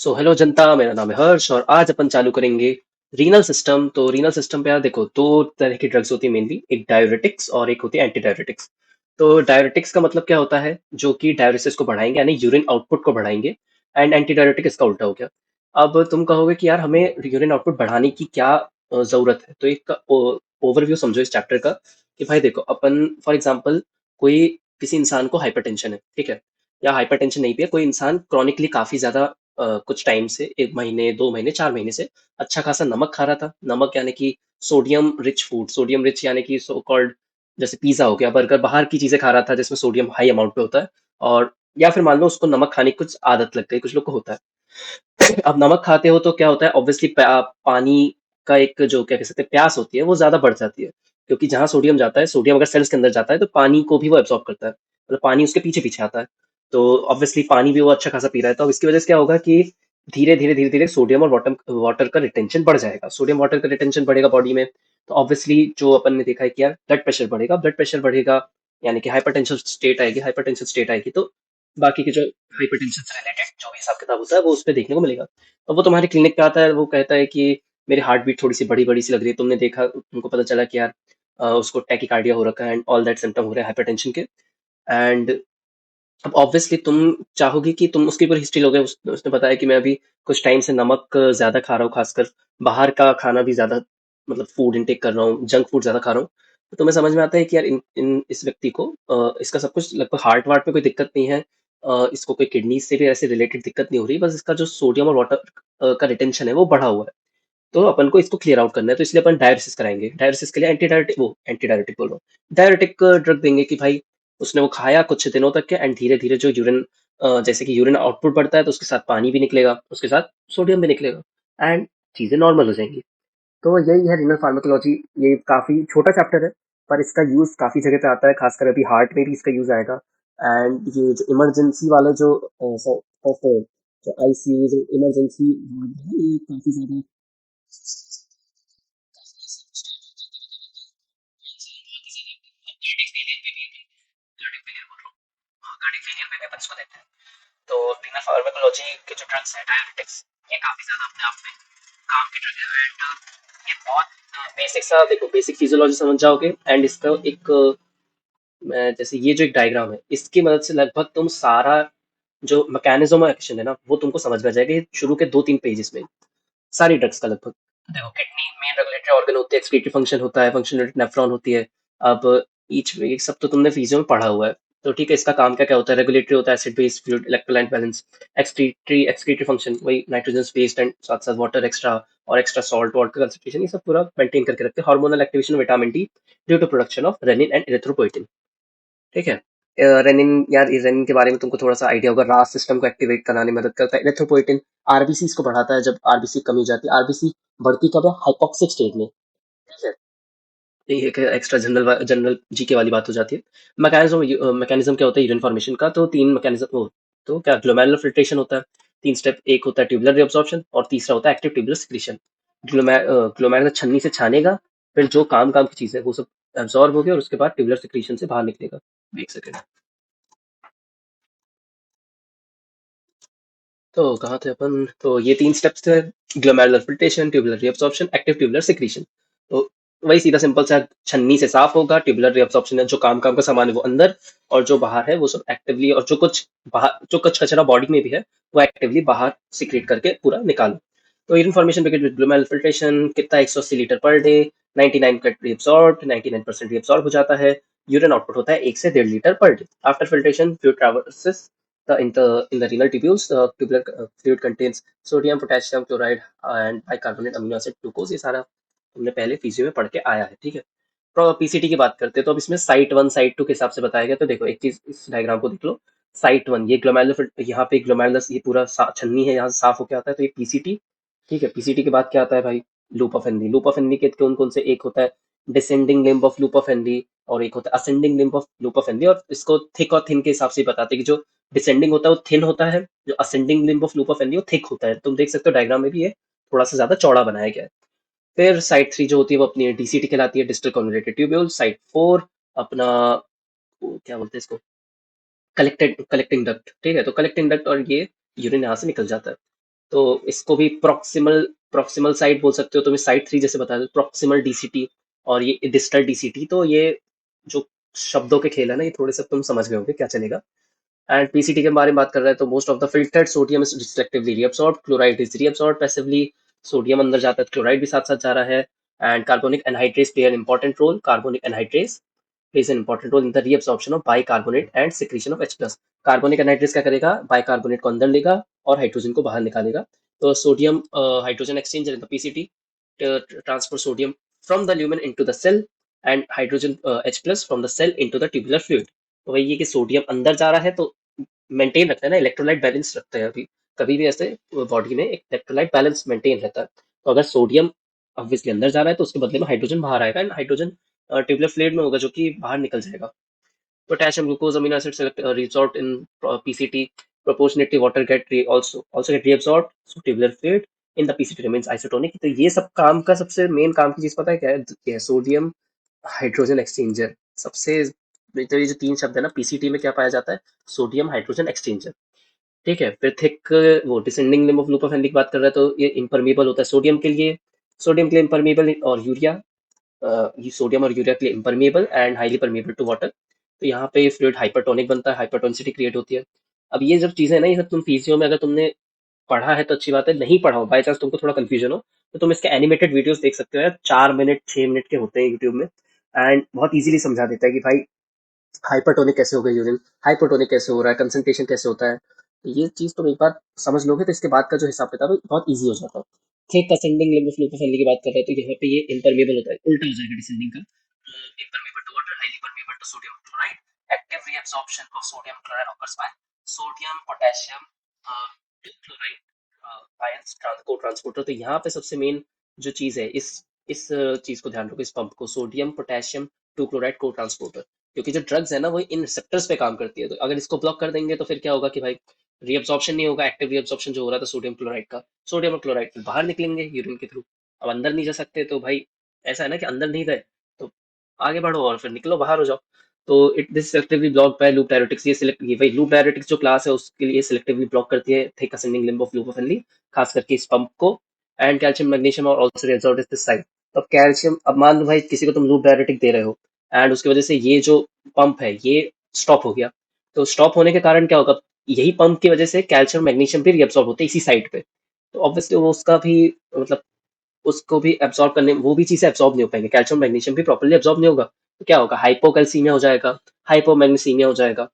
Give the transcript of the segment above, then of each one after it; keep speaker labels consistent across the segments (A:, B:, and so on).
A: So hello जनता, मेरा नाम है हर्ष और आज अपन चालू करेंगे रीनल सिस्टम। तो रीनल सिस्टम पे यार देखो, दो तरह की ड्रग्स होती है मेनली, एक डाययूरेटिक्स और एक होती है एंटी डाययूरेटिक्स। तो डाययूरेटिक्स का मतलब क्या होता है? जो कि डायलिसिस को बढ़ाएंगे यानी यूरिन आउटपुट को बढ़ाएंगे। एंड एंटी डाययूरेटिक इसका उल्टा हो गया। अब तुम कहोगे कि यार हमें यूरिन आउटपुट बढ़ाने की क्या जरूरत है? तो एक ओवरव्यू समझो इस चैप्टर का कि भाई देखो, अपन फॉर एग्जांपल कोई किसी इंसान को हाइपरटेंशन है, ठीक है, या हाइपरटेंशन नहीं भी है, कोई इंसान क्रॉनिकली काफी ज्यादा कुछ टाइम से, 1 महीने 2 महीने 4 महीने से अच्छा खासा नमक खा रहा था। नमक यानी कि sodium rich food, sodium rich यानी कि सो कॉल्ड, जैसे पिज्जा हो गया, बर्गर, बाहर की चीजें खा रहा था जिसमें सोडियम हाई अमाउंट पे होता है। और या फिर मान लो उसको नमक खाने की कुछ आदत लग गई, कुछ लोग को होता है। अब नमक खाते हो तो क्या होता है? ऑब्वियसली पानी का एक जो क्या कह सकते हैं प्यास होती है वो ज्यादा बढ़ जाती है, क्योंकि जहां सोडियम जाता है, सोडियम अगर सेल्स के अंदर जाता है तो पानी को भी वो एब्सॉर्ब करता है, मतलब पानी उसके पीछे पीछे आता है। तो ऑब्वियसली पानी भी वो अच्छा खासा पी रहा है, तो अब इसकी वजह से क्या होगा कि धीरे धीरे सोडियम और वाटर वाटर का रिटेंशन बढ़ जाएगा। सोडियम वाटर का रिटेंशन बढ़ेगा बॉडी में, तो ऑब्वियसली जो अपन ने देखा है कि यार ब्लड प्रेशर बढ़ेगा, ब्लड प्रेशर बढ़ेगा यानी कि हाइपरटेंशन स्टेट आएगी, हाइपरटेंशन स्टेट आएगी तो बाकी के जो हाइपरटेंशन से रिलेटेड जो भी हिसाब किताब होता है वो उस पर देखने को मिलेगा। अब वो तुम्हारे क्लिनिक पे आता है, वो कहता है कि मेरी हार्ट बीट थोड़ी सी बड़ी बड़ी सी लग रही है, तुमने देखा, तुमको पता चला कि यार उसको टैकीकार्डिया हो रखा है एंड ऑल दैट सिम्टम हो रहे हैं हाइपरटेंशन के। एंड अब ऑब्वियसली तुम चाहोगी कि तुम उसकी पूरी हिस्ट्री लोगे। उसने बताया कि मैं अभी कुछ टाइम से नमक ज्यादा खा रहा हूँ, खासकर बाहर का खाना भी ज्यादा, मतलब फूड इनटेक कर रहा हूँ, जंक फूड ज्यादा खा रहा हूँ। तो तुम्हें समझ में आता है कि यार इस व्यक्ति को इसका सब कुछ लगभग हार्ट वार्ट में कोई दिक्कत नहीं है, इसको कोई किडनी से भी ऐसे रिलेटेड दिक्कत नहीं हो रही, बस इसका जो सोडियम और वाटर का रिटेंशन है वो बढ़ा हुआ है। तो अपन को इसको क्लियर आउट करना है, तो इसलिए अपन डायलिसिस कराएंगे। डायलिसिस के लिए एंटी डायरेटिक बोल रहा हूँ, डायरेटिक ड्रग देंगे कि भाई उसने वो खाया कुछ दिनों तक के, एंड धीरे धीरे जो यूरिन, जैसे कि यूरिन आउटपुट बढ़ता है तो उसके साथ पानी भी निकलेगा, उसके साथ सोडियम भी निकलेगा एंड चीजें नॉर्मल हो जाएंगी। तो यही है रीनल फार्माकोलॉजी। ये काफी छोटा चैप्टर है, पर इसका यूज काफी जगह पे आता है, खासकर अभी हार्ट में भी इसका यूज आएगा। एंड ये जो इमरजेंसी वाला जो जो आईसीयू, जो इमरजेंसी वार्ड है, ये काफी ज्यादा तो रीनल फार्माकोलॉजी के जो ड्रग्स है डायबिटिक्स, ये काफी ज्यादा अपने आप में काम के ड्रग है। एंड ये बहुत बेसिक सा, देखो बेसिक फिजियोलॉजी समझ जाओगे एंड इसका एक जैसे ये जो एक डायग्राम है, इसकी मदद से लगभग तुम सारा जो मैकेनिज्म ऑफ एक्शन है ना वो तुमको समझ में आ जाएगा। ये शुरू के 2-3 पेजेस में सारी ड्रग्स का लगभग। देखो, किडनी मेन रेगुलेटरी ऑर्गन होती है, एक्सक्रीटरी फंक्शन होता है, फंक्शन नेफ्रॉन होती है। अब ईच ये सब तो तुमने फिजियो में पढ़ा हुआ है। तो ठीक है, इसका काम क्या क्या होता है? रेगुलेटरी होता है, acid base fluid electrolyte balance. Excretory function वही नाइट्रोजन बेस्ड एंड साथ साथ वाटर एक्स्ट्रा और एक्स्ट्रा सॉल्ट वाटर का कंसंट्रेशन, ये सब पूरा मेंटेन करके रखते हैं। Hormonal activation vitamin D due to production of renin and erythropoietin, ठीक है। रेनिन, यार ये रेनिन के बारे में तुमको थोड़ा सा आइडिया होगा, रास सिस्टम को एक्टिवेट कराने में मदद करता है। इरिथ्रोपोइटिन आरबीसी को बढ़ाता है, जब आरबीसी कमी हो जाती है। आरबीसी बढ़ती कब है? हाइपोक्सिक स्टेट में, ठीक है। ये एक एक्स्ट्रा जनरल जनरल जीके वाली बात हो जाती है। मैकेनिज्म क्या होता है यूरिन फॉर्मेशन का? तो तीन मैकेनिज्म हो, तो क्या ग्लोमेरुलर फिल्ट्रेशन होता है, 3 स्टेप, एक होता है ट्यूबुलर रिअब्सॉर्प्शन और तीसरा होता है एक्टिव ट्यूबुलर सिक्रीशन। ग्लोमेरुलर छन्नी से छानेगा, फिर जो काम काम की चीज है वो सब एब्जॉर्ब हो गया और उसके बाद ट्यूबुलर सिक्रीशन से बाहर निकलेगा। एक सेकेंड। तो कहाँ थे अपन? तो ये 3 स्टेप्स थे, glomerular filtration, tubular reabsorption, active tubular secretion. तो वही सीधा सिंपल सा, छन्नी से साफ होगा, ट्यूबुलर रिअब्सॉर्प्शन है, जो काम काम का सामान है वो अंदर, और जो बाहर है वो सब एक्टिवली, और जो कुछ बाहर, जो कुछ कचरा बॉडी में भी है वो एक्टिवली बाहर सिक्रेट करके पूरा निकालो। तो information packet with glomerular filtration कितना, 180 लीटर पर डे, 99 कट रिअब्सॉर्ब, 99% रिअब्सॉर्ब हो जाता है। यूरिन आउटपुट होता है 1 से 1.5 litre per day. After filtration fluid traverses in the renal tubules. Tubular fluid contains sodium, potassium chloride and bicarbonate amino acid glucose। ये सारा हमने पहले फिजियो में पढ़ के आया है, ठीक है। तो पीसीटी की बात करते हैं, तो अब इसमें साइट 1 साइट 2 के हिसाब से बताया गया। तो देखो एक चीज, इस डायग्राम को देख लो। साइट 1 ये ग्लोमेरुलर, यहाँ पे ग्लोमेरुलस, ये पूरा छन्नी है, यहाँ से साफ होके आता है, तो ये पीसीटी, ठीक है। पीसीटी के बाद क्या आता है भाई? Loop of Henry. Loop of Henry के कौन कौन से? एक होता है descending limb of loop of Henry, और एक होता है ascending limb of loop of Henry. और इसको थिक और थिन के हिसाब से बताते हैं कि जो डिसेंडिंग होता है वो थिन होता है, जो ascending limb of loop of Henry वो थिक होता है। तुम देख सकते हो डायग्राम में भी ये थोड़ा सा ज्यादा चौड़ा बनाया गया है। फिर साइट 3 जो होती है वो अपनी डीसीटी कहलाती है, डिस्टल कन्वोल्यूटेड ट्यूब्यूल। साइट 4 अपना क्या बोलते हैं इसको, कलेक्टिंग डक्ट, ठीक है। तो कलेक्टिंग डक्ट, और ये यूरिन यहाँ से निकल जाता है। तो इसको भी प्रॉक्सिमल प्रॉक्सिमल साइट बोल सकते हो, तुम्हें साइट 3 जैसे बता दो, प्रॉक्सिमल डीसीटी और ये डिस्टल डीसीटी। तो ये जो शब्दों के खेल है ना, ये थोड़े से तुम समझ गए होंगे क्या चलेगा। एंड पीसीटी के बारे में बात कर रहे हैं तो most of the filtered sodium is selectively reabsorbed, chloride is reabsorbed passively. Sodium अंदर जाता है, क्लोराइड भी साथ साथ जा रहा है। And carbonic anhydrase play an important role, carbonic anhydrase plays an important role in the reabsorption of bicarbonate and secretion of H+। Carbonic anhydrase क्या करेगा, बाइकार्बोनेट को अंदर लेगा और हाइड्रोजन को बाहर निकालेगा। तो sodium hydrogen exchanger in the PCT transfer sodium from the lumen into the cell and hydrogen H+ from the cell into the tubular fluid. तो वही है कि सोडियम अंदर जा रहा है तो मेंटेन रखता है ना, इलेक्ट्रोलाइट बैलेंस रखता है। अभी कभी भी ऐसे बॉडी में एक इलेक्ट्रोलाइट बैलेंस मेंटेन रहता है। तो अगर सोडियम ऑब्वियसली अंदर जा रहा है तो उसके बदले में हाइड्रोजन बाहर आएगा एंड हाइड्रोजन ट्यूबुलर फ्लूइड में होगा जो कि बाहर निकल जाएगा। Potassium, glucose, amino acids reabsorbed in PCT. Proportionately, water also get reabsorbed. So tubular fluid in the PCT remains isotonic। तो ये सब काम का सबसे मेन काम की चीज पता है क्या है? ये सोडियम हाइड्रोजन एक्सचेंजर। सबसे तो ये जो तीन शब्द है ना, पीसीटी में क्या पाया जाता है? Sodium hydrogen exchanger. ठीक है, फिर थिक वो descending limb of loop of Henry की बात कर रहे हैं तो ये इम्परमीबल होता है सोडियम के लिए। सोडियम के लिए इम्परमीबल और यूरिया, ये सोडियम और यूरिया के लिए impermeable and highly permeable to water. तो यहाँ पे फ्लूइड हाइपरटोनिक बनता है, हाइपरटोनिसिटी क्रिएट होती है। अब ये जब चीजें है ना, ये सब तुम फिजियो में अगर तुमने पढ़ा है तो अच्छी बात है, नहीं पढ़ा हो बाई चांस तुमको थोड़ा कंफ्यूजन हो तो तुम इसके एनिमेटेड वीडियोस देख सकते हो यार, 4 मिनट 6 मिनट के होते हैं यूट्यूब में। एंड बहुत इजीली समझा देता है कि भाई हाइपरटोनिक कैसे हो गई यूरिन, हाइपोटोनिक कैसे हो रहा है, कंसंट्रेशन कैसे होता है। तो ये चीज तुम एक बार समझ लोगे तो इसके बाद का जो हिसाब किताब है बहुत ईजी हो जाता है। ठीक असेंडिंग लिम्ब फ्लो की बात कर रहे हैं तो यहाँ पे ये इम्परमेबल होता है, उल्टा हो जाएगा डिसेंडिंग का। Impermeable to water, highly permeable to sodium chloride. Active reabsorption of sodium chloride occurs by sodium potassium to chloride ions co-transporter। तो यहाँ पे सबसे मेन जो चीज है, इस चीज को ध्यान रखो, इस पंप को, सोडियम पोटेशियम टू क्लोराइड को ट्रांसपोर्टर। क्योंकि जो ड्रग्स है ना वो इन रिसेप्टर्स पे काम करती है, तो अगर इसको ब्लॉक कर देंगे तो फिर क्या होगा कि भाई रीअब्सॉर्प्शन नहीं होगा। एक्टिव रीअब्सॉर्प्शन जो हो रहा था सोडियम क्लोराइड का, सोडियम और क्लोराइड बाहर निकलेंगे यूरिन के थ्रू। अब अंदर नहीं जा सकते तो भाई ऐसा है ना कि अंदर नहीं गए तो आगे बढ़ो और फिर निकलो बाहर हो जाओ। तो it this selectively block bye loop diuretics. ये भाई लूप डायरेटिक्स जो क्लास है उसके लिए सिलेक्टिवली ब्लॉक करती है thick ascending limb of loop of Henry, खास करके इस पंप को। एंड कैल्शियम मैग्नीशियम और also resolve is this side. तो अब कैल्शियम, अब मान लो भाई किसी को तुम लूप डायरेटिक दे रहे हो एंड उसकी वजह से ये जो पंप है ये स्टॉप हो गया। तो स्टॉप होने के कारण क्या होगा, यही पंप की वजह से कैल्शियम मैग्नीशियम भी रिएब्सॉर्ब होते हैं इसी साइड पे। तो ऑब्वियसली वो उसका भी मतलब उसको भी एब्सॉर्ब करने, वो भी चीजें एब्सॉर्ब नहीं हो पाएंगे, कैल्शियम मैग्नीशियम भी प्रॉपर्ली एब्सॉर्ब नहीं होगा। तो क्या होगा, हाइपोकैल्सीमिया हो जाएगा, हाइपोमैग्नीसीमिया हो जाएगा।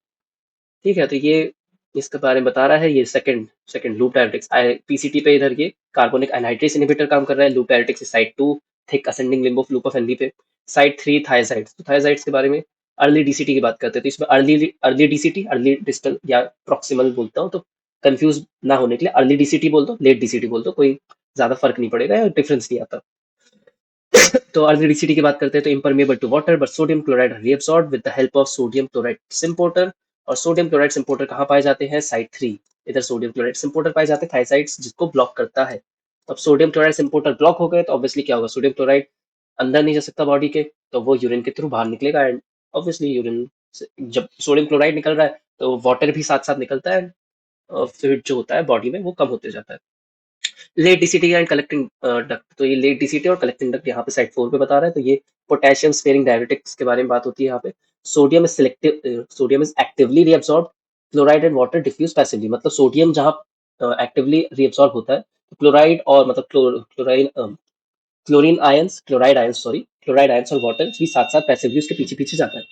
A: ठीक है, तो ये इसके बारे में बता रहा है। ये second second loop diuretics PCT पे, इधर ये कार्बोनिक एनहाइड्रेस इनहिबिटर काम कर रहा है। Loop diuretics side 2 thick ascending limb of loop of Henle पे। साइड 3 थायजाइड्स। तो थायजाइड्स के बारे में अर्ली डीसीटी की बात करते हैं, तो इसमें early early DCT, early distal या प्रॉक्सिमल बोलता हूँ तो कंफ्यूज ना होने के लिए अर्ली डीसीटी बोल दो, लेट डीसीटी बोल दो, कोई ज्यादा फर्क नहीं पड़ेगा या डिफरेंस नहीं आता। तो अर्ली की बात करते हैं तो impermeable to water but sodium chloride reabsorb with the help of sodium chloride symporter. और सोडियम क्लोराइड सिम्पोर्टर कहाँ पाए जाते हैं, साइड 3। इधर सोडियम क्लोराइड सिम्पोर्टर पाए जाते हैं थायसाइड्स, जिसको ब्लॉक करता है। अब सोडियम क्लोराइड सिम्पोर्टर ब्लॉक हो गए तो ऑब्वियसली क्या होगा, सोडियम क्लोराइड अंदर नहीं जा सकता बॉडी के, तो वो यूरिन के थ्रू बाहर निकलेगा। एंड ऑब्वियसली यूरिन से जब सोडियम क्लोराइड निकल रहा है तो वाटर भी साथ साथ निकलता है, फ्लूइड जो होता है बॉडी में वो कम होते जाता है। Late DCT and collecting duct. तो ये लेट डीसीटी और कलेक्टिंग डक्ट यहाँ पे साइड 4 पे बता रहा है। तो ये पोटेशियम स्पेयरिंग डायरेटिक्स के बारे में बात होती है यहाँ पे। Sodium is actively reabsorb, chloride and water diffuse passively. मतलब सोडियम जहाँ एक्टिवली रीअब्सॉर्ब होता है, क्लोराइड और मतलब क्लोराइन क्लोराइड आयंस और वाटर भी साथ साथ पैसिवली उसके पीछे पीछे जाता है।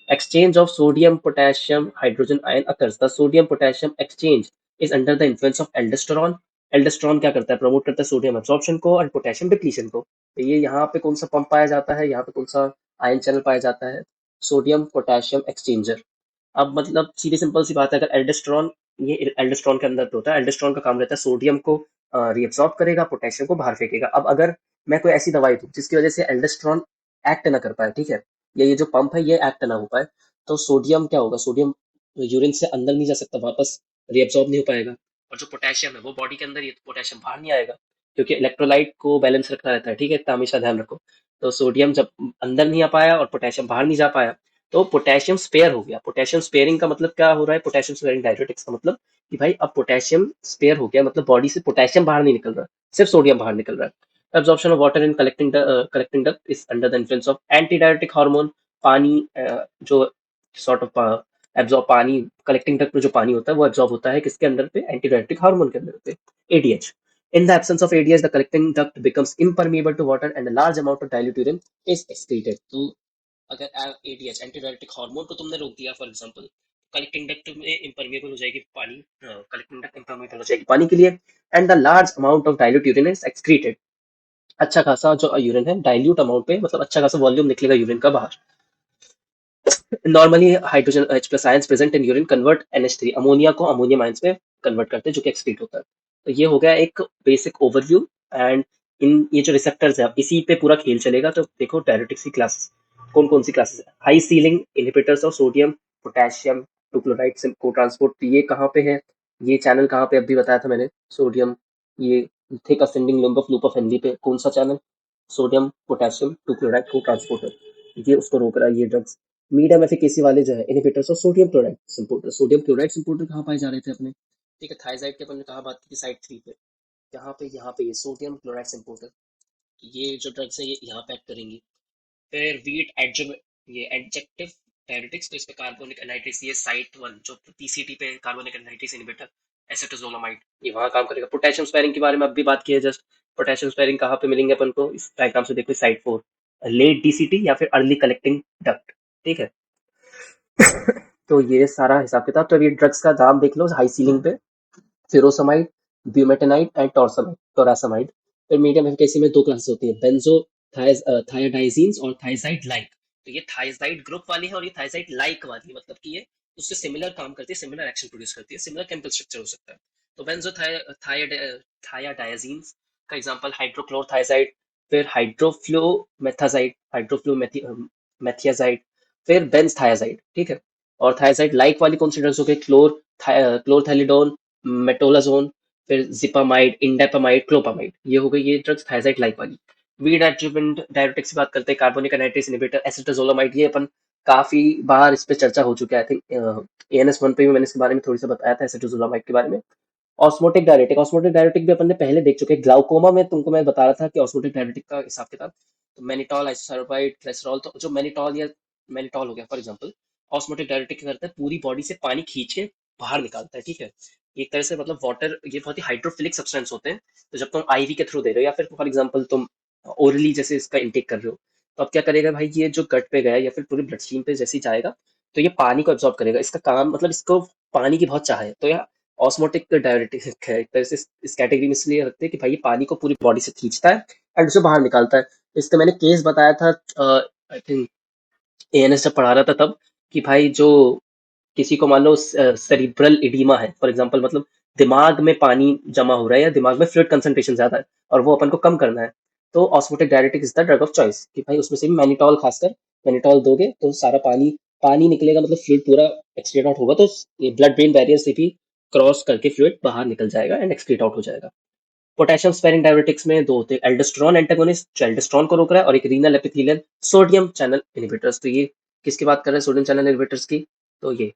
A: Exchange of sodium potassium hydrogen ion occurs. The sodium potassium exchange is under the influence of aldosterone. Aldosterone क्या करता है, प्रमोट करता है सोडियम एब्सॉर्प्शन को और पोटेशियम डिप्लीशन को। तो ये यहाँ पे कौन सा पंप पाया जाता है, यहाँ पे कौन सा आयन चैनल पाया जाता है, सोडियम पोटेशियम एक्सचेंजर। अब मतलब सीधी सिंपल सी बात है, अगर एल्डोस्टेरॉन, ये एल्डोस्टेरॉन के अंदर होता है, एल्डोस्टेरॉन का काम रहता है सोडियम को रीअब्सॉर्ब करेगा, पोटेशियम को बाहर फेंकेगा। अब अगर मैं कोई ऐसी दवाई दूं जिसकी वजह से एल्डोस्टेरॉन एक्ट ना कर पाए, ठीक है, या ये जो पंप है ये एक्ट ना हो पाए, तो सोडियम क्या होगा, सोडियम यूरिन से अंदर नहीं जा सकता, वापस रीअब्सॉर्ब नहीं हो पाएगा। और जो पोटेशियम है वो बॉडी के अंदर, ये पोटेशियम बाहर नहीं आएगा, क्योंकि इलेक्ट्रोलाइट को बैलेंस रखना रहता है। ठीक है, इतना हमेशा ध्यान रखो। तो सोडियम जब अंदर नहीं आ पाया और पोटेशियम बाहर नहीं जा पाया, तो पोटेशियम स्पेयर हो गया। पोटेशियम स्पेयरिंग का मतलब क्या हो रहा है? पोटेशियम स्पेयरिंग डायरेटिक्स का मतलब कि भाई अब पोटेशियम स्पेयर हो गया, मतलब बॉडी से पोटेशियम बाहर नहीं निकल रहा, सिर्फ सोडियम बाहर निकल रहा है। Absorption of water in collecting duct is under the influence of antidiuretic hormone. पानी जो सॉर्ट ऑफ एब्जॉर्ब पानी कलेक्टिंग डक्ट में जो पानी होता है वो एब्जॉर्ब होता है किसके अंदर पे? एंटी डायरेटिक हार्मोन के अंदर पे, ADH. In the absence of ADH, the collecting duct becomes impermeable to water and a large amount of dilute urine is excreted. तो अगर एडीएच एंटी डायरेटिक हार्मोन को तुमने रोक दिया फॉर एग्जांपल, कलेक्टिंग डक्ट में इम्परमेबल हो जाएगी पानी, कलेक्टिंग डक्ट इम्परमेबल हो जाएगी पानी के लिए, and the large amount of dilute urine is excreted. अच्छा खासा जो यूरिन है डाइल्यूट अमाउंट पे, मतलब अच्छा खासा वॉल्यूम निकलेगा यूरिन का बाहर। Normally hydrogen H plus ions present in urine convert NH3 ammonia को अमोनियम आयंस में कन्वर्ट करते हैं जो कि एक्सक्रीट होता है। तो ये हो गया एक बेसिक ओवरव्यू। एंड इन ये जो रिसेप्टर्स है इसी पे पूरा खेल चलेगा। तो देखो डायरेटिक्स की क्लासेस कौन कौन सी क्लासेस है? High ceiling inhibitors of sodium potassium two chloride को ट्रांसपोर्ट, ये कहाँ पे है? ये चैनल कहाँ पे अभी बताया था मैंने? सोडियम, ये thick ascending loop of Henle पे कौन सा channel? Sodium potassium two chloride को ट्रांसपोर्टर, ये उसको रोक रहा है ये ड्रग्स। मीडियम एफिकेसी वाले जो है inhibitors of sodium chloride symporter. Sodium chloride symporter कहाँ पाए जा रहे थे अपने? ठीक है, थायजाइड के अपन ने कहा बात की थी साइड 3 पे, यहाँ पे ये सोडियम क्लोराइड सिंपोर्टर, ये जो ड्रग्स है ये यहाँ पे एक्ट करेंगी। फिर वीट एडजम, ये एडजेक्टिव डायरेटिक्स, तो इस पे कार्बोनिक एनाइड्रेस, ये साइट 1 जो पीसीटी पे कार्बोनिक एनाइड्रेस इनहिबिटर एसेटोजोलामाइड, ये वहाँ काम करेगा। पोटेशियम स्पेयरिंग के बारे में अभी बात की है जस्ट। पोटेशियम स्पेयरिंग कहाँ पे मिलेंगे अपन को? इस डायग्राम से देखो, साइट 4, लेट डीसीटी या फिर अर्ली कलेक्टिंग डक्ट। ठीक है, तो ये सारा हिसाब किताब। तो अभी ड्रग्स का दाम देख लो हाई सीलिंग पे, फ्यूरोसमाइड, ब्यूमेटेनाइड एंड टोरासामाइड। फिर मीडियम एफिकेसी में दो क्लासेस होती है, बेंजो थायोडाइजीन्स और थायजाइड लाइक। तो ये थायजाइड ग्रुप वाली है और ये थायजाइड लाइक वाली, मतलब कि ये उससे सिमिलर काम करती है, सिमिलर एक्शन प्रोड्यूस करती है, सिमिलर केमिकल स्ट्रक्चर हो सकता है। तो बेंजो थायोडाइजीन्स का एग्जांपल हाइड्रोक्लोरथायजाइड, फिर हाइड्रोफ्लोमेथियाजाइड, फिर बेंजथायाजाइड। ठीक है, और थायजाइड लाइक वाली कौन सी ड्रग्स हो गई? क्लोरथैलिडोन, मेटोलाजोन, फिर जिपामाइड, इंडेपामाइड, क्लोपामाइड, ये हो गई ये ड्रग्स थायजाइड लाइक वाली। वीड एडजुवेंट डायरेटिक्स की बात करते हैं, कार्बोनिक एनाइड्रेस इनहिबिटर एसिटाजोलामाइड, ये अपन काफी बार इस पे चर्चा हो चुका है। आई थिंक एएनएस 1 पे भी मैंने इसके बारे में थोड़ी सा बताया था एसिटाजोलामाइड के बारे में। ऑस्मोटिक डायरेटिक भी अपन ने पहले देख चुके हैं। ग्लाउकोमा में तुमको मैं बता रहा था कि ऑस्मोटिक डायरेटिक का हिसाब किताब, तो मैनिटॉल आइसोसार्बाइड ग्लिसरॉल, तो जो मैनिटॉल या मैनिटॉल हो गया फॉर एग्जांपल, ऑस्मोटिक डायरेटिक क्या करता है? पूरी बॉडी से पानी खींच के बाहर निकालता है। ठीक है, एक तरह से मतलब वाटर, ये बहुत ही हाइड्रोफिलिक सब्सटेंस होते हैं। तो जब तुम आईवी के थ्रू दे रहे हो या फिर फॉर एग्जांपल तुम ओरली जैसे इसका इंटेक कर रहे हो, तो अब क्या करेगा भाई? ये जो गट पे गया या फिर पूरी ब्लड स्ट्रीम पे जैसे ही जाएगा, तो ये पानी को एब्जॉर्ब करेगा। इसका काम मतलब इसको पानी की बहुत चाह है, तो यह ऑस्मोटिक डायरेटिक है। एक तरह से इस कैटेगरी में इसलिए रखते हैं कि भाई ये पानी को पूरी बॉडी से खींचता है एंड उसे बाहर निकालता है। इसका मैंने केस बताया था आई थिंक एएनएस जब पढ़ा रहा था तब, कि भाई जो किसी को मान लो सेरिब्रल इडीमा है फॉर एग्जांपल, मतलब दिमाग में पानी जमा हो रहा है या दिमाग में फ्लूइड कंसंट्रेशन ज्यादा है और वो अपन को कम करना है, तो osmotic diuretic is the drug of choice. कि भाई उसमें से भी मैनिटॉल, खासकर मैनिटॉल दोगे तो सारा पानी पानी निकलेगा, मतलब फ्लूइड पूरा एक्सक्रीट आउट होगा, तो ये ब्लड ब्रेन बैरियर से भी क्रॉस करके फ्लूइड बाहर निकल जाएगा एंड एक्सक्रीट आउट हो जाएगा। पोटेशियम स्पेरिंग डायरेटिक्स में दो होते हैं, एल्डोस्टेरोन एंटागोनिस्ट जो एल्डोस्टेरोन को रोक रहा है, और एक renal epithelial sodium channel inhibitors. तो ये किसकी बात कर रहे हैं? सोडियम चैनल इनहिबिटर्स की। तो ये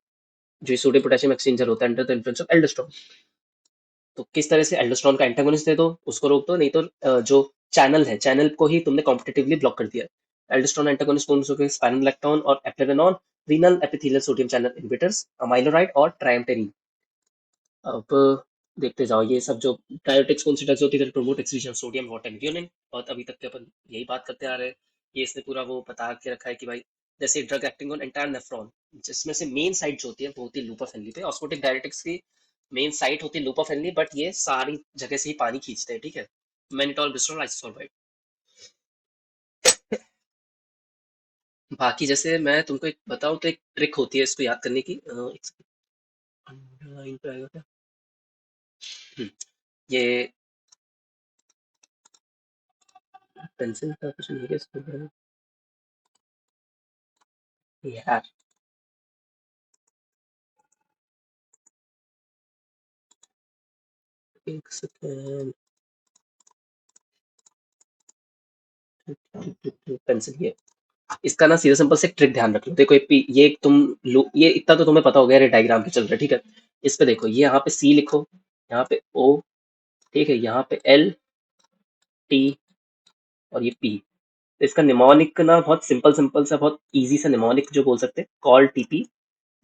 A: जो सोडियम पोटेशियम एक्सचेंजर होता है under the influence of aldosterone, तो किस तरह से एल्डोस्टेरोन का एंटागोनिस्ट दे दो, उसको रोक दो, नहीं तो जो चैनल है चैनल को ही तुमने कॉम्पिटिटिवली ब्लॉक कर दिया। एल्डोस्टेरोन एंटागोनिस्ट कौन से? स्पाइनोलैक्टोन और eplerenone, renal epithelial sodium channel inhibitors amiloride और ट्राइएम्टेरिन। अब देखते जाओ ये सब जो डायोटिक्स कौन सी ड्रग्स होती है, promote excretion sodium water and urine, और अभी तक के अपन यही बात करते आ रहे हैं। ये इसने पूरा वो बता के रखा है कि भाई जैसे drug acting on entire nephron, जिसमें से मेन साइट जो होती है वो होती है लूप ऑफ हेनली पे। ऑस्मोटिक डायरेटिक्स की मेन साइट होती है लूप ऑफ हेनली, बट ये सारी जगह से ही पानी खींचते हैं। ठीक है, मैनिटॉल, ग्लिसरॉल, आइसोसोर्बाइड। बाकी जैसे मैं तुमको एक बताऊं तो एक ट्रिक होती है इसको याद करने की, एक underline पे आएगा क्या? हम्म, ये पेंसिल का कुछ नहीं है इसको यार, एक सेकेंड, पेंसिल ये इसका ना सीधा सिंपल से ट्रिक ध्यान रख लो। देखो ये तुम ये इतना तो तुम्हें पता हो गया, ये डायग्राम पे चल रहा है, ठीक है। इस पे देखो, ये यहाँ पे सी लिखो, यहाँ पे ओ, ठीक है, यहाँ पे एल टी और ये पी। तो इसका निमोनिक ना बहुत सिंपल सिंपल सा, बहुत इजी सा निमोनिक जो बोल सकते हैं, कॉल टीपी।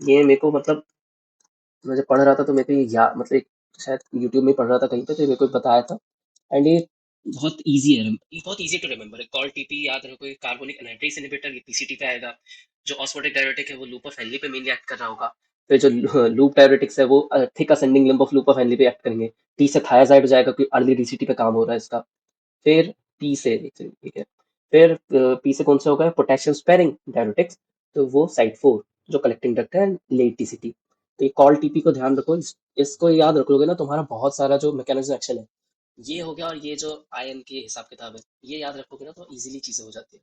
A: ये मेरे को मतलब, मैं जब पढ़ रहा था तो मेरे को ये याद, मतलब शायद यूट्यूब में पढ़ रहा था कहीं पे, तो मेरे को बताया था। एंड ये बहुत ईजी है, ये बहुत ईजी टू रिमेंबर है। कॉल टीपी याद रखो, ये कार्बोनिक एनाहाइड्रेस इनहिबिटर, ये पीसीटी पे आएगा। जो ऑस्मोटिक डाययूरेटिक है वो लूप ऑफ हेनली पे मेनली एक्ट कर रहा होगा। फिर जो लूप डाययूरेटिक्स है वो thick ascending limb of loop of Henley पे एक्ट करेंगे। टी से थायाजाइड हो जाएगा क्योंकि अर्ली डीसीटी पे काम हो रहा है इसका। फिर पी से, ठीक है, फिर पी से कौन सा होगा, पोटेशियम स्पेरिंग डाययूरेटिक्स, तो वो साइड 4 जो कलेक्टिंग डक्ट है, लेट टीसीटी। तो ये कॉल टीपी को ध्यान रखो, इसको याद रख लोगे ना, तुम्हारा बहुत सारा जो मैकेनिज्म एक्शन है ये हो गया। और ये जो आयन के हिसाब किताब है ये याद रखोगे ना, तो इजीली चीजें हो जाती है।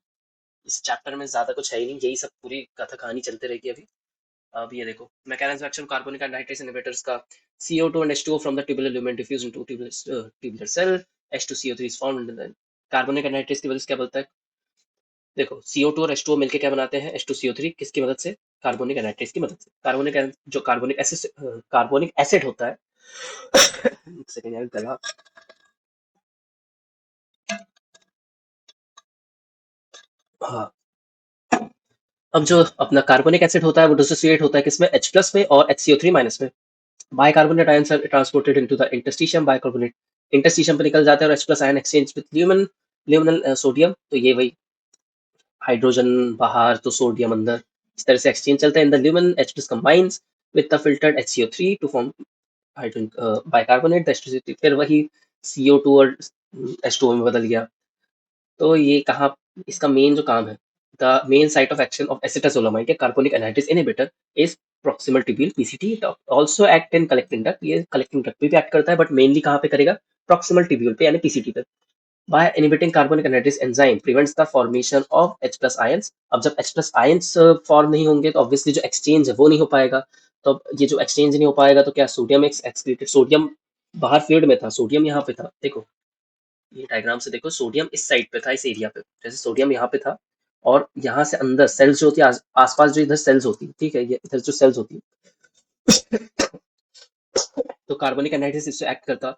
A: इस चैप्टर में ज्यादा कुछ है ही नहीं, यही सब पूरी कथा कहानी चलते रहेगी अभी। अब ये देखो, मैकेनिज्म एक्शन कार्बोनिक एंहाइड्रेस इनहिबिटर्स का। CO2 and H2O from the tubular lumen diffuse into tubular cell. H2CO3 is formed in the carbonic anhydrase की वजह से क्या बोलता है। देखो, CO2 और H2O मिलके क्या बनाते हैं, H2CO3, किसकी मदद से, कार्बोनिक एनहाइड्रेस की मदद से। जो कार्बोनिक एसिड होता है एक सेकंड यार, गला। हाँ, अब जो अपना कार्बोनिक एसिड होता है वो डिसोसिएट होता है किसमें, H प्लस में और HCO3 माइनस में। Bicarbonate ions are transported into the interstitium. Bicarbonate interstitium पे निकल जाते हैं और H plus ion exchange with luminal sodium, तो ये वही हाइड्रोजन बाहर तो सोडियम अंदर, इस तरह से एक्सचेंज चलता है। In the lumen H plus combines with the filtered HCO3 to form hydrogen bicarbonate the H2CO3, फिर वही CO2 और H2O में बदल गया। तो ये कहाँ, इसका मेन जो काम है, the main site of action of acetazolamide carbonic anhydrase inhibitor is proximal tubule PCT. Also act in collecting duct, ये कलेक्टिंग डक्ट पे भी एक्ट करता है, बट मेनली कहाँ पे करेगा, प्रॉक्सिमल ट्यूब्यूल पे यानी पीसीटी पे। By inhibiting carbonic anhydrase enzyme prevents the formation of H plus ions। अब जब H plus ions फॉर्म नहीं होंगे तो ऑब्वियसली जो एक्सचेंज है वो नहीं हो पाएगा। तो अब ये जो एक्सचेंज नहीं हो पाएगा तो क्या, सोडियम एक्सक्रीटेड, सोडियम बाहर फ्लूइड में था, सोडियम यहाँ पे था। देखो, ये डायग्राम से देखो, सोडियम इस साइड पे था, इस एरिया पे, जैसे सोडियम यहाँ पे था, और यहाँ से अंदर सेल्स जो होती है, आसपास जो इधर सेल्स होती है, ठीक है, ये इधर जो सेल्स होती है, तो कार्बनिक एनहाइड्रेस इससे एक्ट करता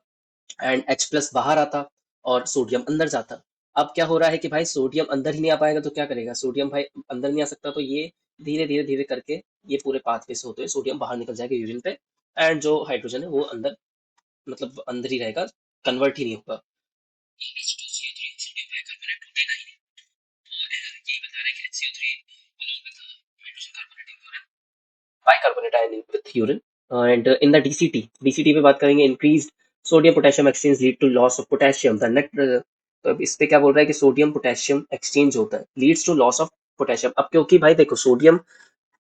A: एंड H प्लस बाहर आता और सोडियम अंदर जाता। अब क्या हो रहा है कि भाई सोडियम अंदर ही नहीं आ पाएगा तो क्या करेगा, सोडियम भाई अंदर नहीं आ सकता, तो ये धीरे धीरे धीरे करके ये पूरे पाथवे से होते हुए सोडियम बाहर निकल जाएगा यूरिन पे। एंड जो हाइड्रोजन है वो अंदर, मतलब अंदर ही रहेगा, कन्वर्ट ही नहीं होगा। H2CO3 सोडियम बाइकार्बोनेट टूटेगा ही नहीं। तो यही बता रहे हैं कि HCO3 along with hydrogen carbonate in urine, bicarbonate ion with urine. And in the DCT पे बात करेंगे, increase sodium potassium exchange lead to loss of potassium the net. तो अब इस पे क्या बोल रहा है कि सोडियम पोटेशियम एक्सचेंज होता है, leads to loss of potassium. अब क्योंकि भाई देखो, सोडियम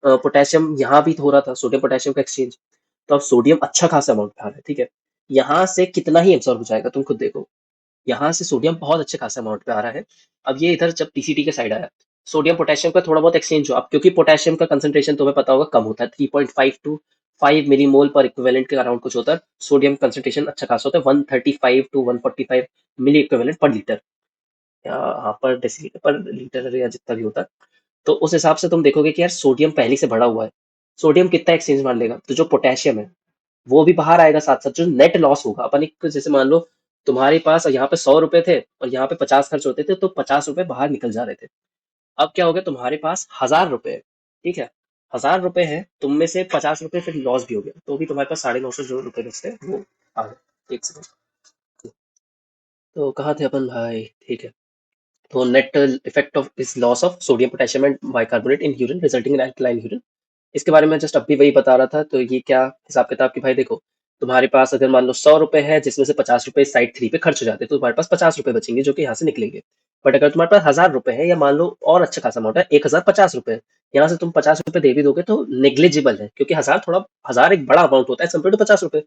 A: पोटेशियम यहाँ भी हो रहा था, सोडियम पोटेशियम का एक्सचेंज, तो अब सोडियम अच्छा खासा अमाउंट आ रहा है, ठीक है। यहाँ से कितना ही एब्सॉर्ब हो जाएगा तुम खुद देखो, यहाँ से सोडियम बहुत अच्छे खासे अमाउंट पे आ रहा है। अब ये इधर जब टीसीटी के साइड आया, सोडियम पोटेशियम का थोड़ा बहुत एक्सचेंज हुआ। अब क्योंकि पोटेशियम का कंसंट्रेशन तुम्हें पता होगा कम होता है, 3.5 टू 5 मिलीमोल पर इक्विवेलेंट के अराउंड कुछ होता है। सोडियम कंसंट्रेशन अच्छा खासा होता है, 135 to 145 milli equivalent per litre, यहाँ पर डेसीलीटर पर लीटर या जितना भी होता है। तो उस हिसाब से तुम देखोगे कि यार सोडियम पहले से बढ़ा हुआ है, सोडियम कितना एक्सचेंज मार लेगा, तो जो पोटेशियम है वो भी बाहर आएगा साथ साथ। जो नेट लॉस होगा, अपन एक जैसे मान लो तुम्हारे पास यहाँ पे 100 रुपए थे और यहाँ पे 50 खर्च होते थे, तो 50 रुपए बाहर निकल जा रहे थे। अब क्या हो गया, तुम्हारे पास 1000 रुपए है, ठीक है, 1000 रुपए है, तुम में से 50 रुपए फिर लॉस भी हो गया, तो भी तुम्हारे पास 950 जो रुपए बचते हैं वो आ गए। एक सेकंड, तो कहाँ थे अपन भाई, ठीक है। तो net effect of is loss of sodium potassium and bicarbonate in urine resulting in alkaline urine. इसके बारे में जस्ट अभी वही बता रहा था। तो ये क्या हिसाब किताब की भाई, देखो तुम्हारे पास अगर मान लो 100 रुपए है, जिसमें से 50 रुपए साइड 3 पे खर्च हो जाते हैं, तो तुम्हारे पास 50 रुपए बचेंगे जो कि यहाँ से निकलेंगे। बट अगर तुम्हारे पास 1000 रुपए है, या मान लो और अच्छा खासा अमाउंट है, 1050 रुपए, यहाँ से तुम 50 रुपए दे भी दोगे तो नेग्लिजिबल है, क्योंकि 1000 एक बड़ा अमाउंट होता है कम्पेयर टू 50 रुपए।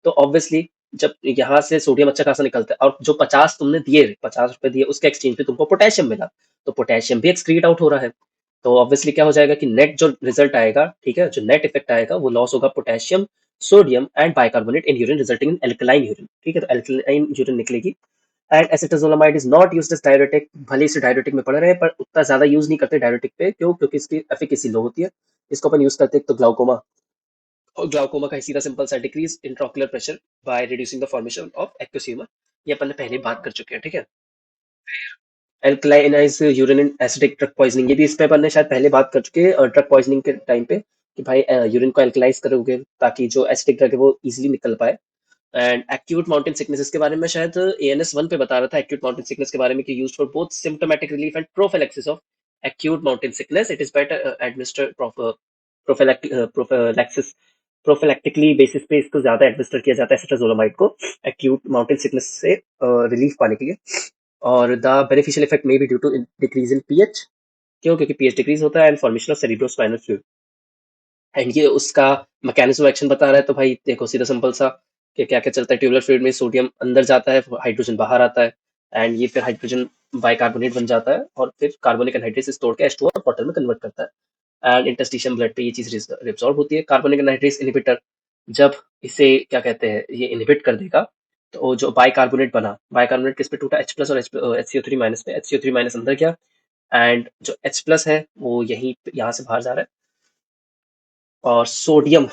A: तो ऑब्वियसली जब यहाँ से सोडियम अच्छा खासा निकलता है, और जो 50 तुमने दिए, 50 रुपए दिए, उसके एक्सचेंज पे तुमको पोटेशियम मिला, तो पोटेशियम भी एक्सक्रीट आउट हो रहा है। तो ऑब्वियसली क्या हो जाएगा कि नेट जो रिजल्ट आएगा, ठीक है, जो नेट इफेक्ट आएगा वो लॉस होगा potassium, sodium and bicarbonate in urine resulting in alkaline urine, ठीक है। तो एल्कलाइन यूरिन निकलेगी। And acetazolamide is not used as diuretic, भले से डायरेटिक में पड़ रहे हैं पर उतना ज्यादा यूज नहीं करते डायरेटिक पे, क्यों? क्योंकि इसकी एफिकेसी लो होती है। इसको अपन यूज करते हैं तो ग्लाउकोमा, और ग्लाउकोमा का सीधा सिंपल सा decrease intraocular pressure by reducing the formation of एक्टोसीमा, ये अपन ने पहले बात कर चुके हैं, ठीक है। Alkalinise urine in acidic drug poisoning, ये भी इस पे अपन ने शायद पहले बात कर चुके हैं ड्रग पॉइजनिंग के टाइम पे, कि भाई यूरिन को एल्कलाइज करोगे ताकि जो एसिडिक ड्रग है वो इजीली निकल पाए। एंड एक्यूट माउंटेन सिकनेस, इसके बारे में शायद एएनएस 1 पे बता रहा था एक्यूट माउंटेन सिकनेस के बारे में, कि used for both symptomatic relief and prophylaxis of acute mountain sickness, it is better administer prophylaxis, prophylactically basis पे इसको ज्यादा एडमिनिस्टर किया जाता है एसिटाजोलामाइड को एक्यूट माउंटेन सिकनेस से रिलीफ पाने के लिए। और the beneficial effect may be due to decrease in pH, क्यों? क्योंकि पीएच डिक्रीज होता है, and formation of cerebrospinal fluid. And ये उसका मैकेनिज्म एक्शन बता रहा है, तो भाई देखो सीधा सिंपल सा, कि क्या क्या चलता है ट्यूबुलर फ्लूइड में, सोडियम अंदर जाता है, हाइड्रोजन बाहर आता है, एंड ये फिर हाइड्रोजन बाइकार्बोनेट बन जाता है, और फिर कार्बोनिक एनहाइड्रेस तोड़ के H2O और वाटर में कन्वर्ट करता है, एंड इंटरस्टिशियल ब्लड पे ये चीज रिब्सॉर्ब होती है। कार्बोनिक एनहाइड्रेस इनहिबिटर जब इसे क्या कहते हैं ये इनहिबिट कर देगा, तो जो बाइकार्बोनेट बना, बाइकार्बोनेट किस पे टूटा? H प्लस और HCO3 माइनस पे, HCO3 माइनस अंदर गया, एंड जो H प्लस है वो यही यहाँ से बाहर जा रहा है, और सोडियम,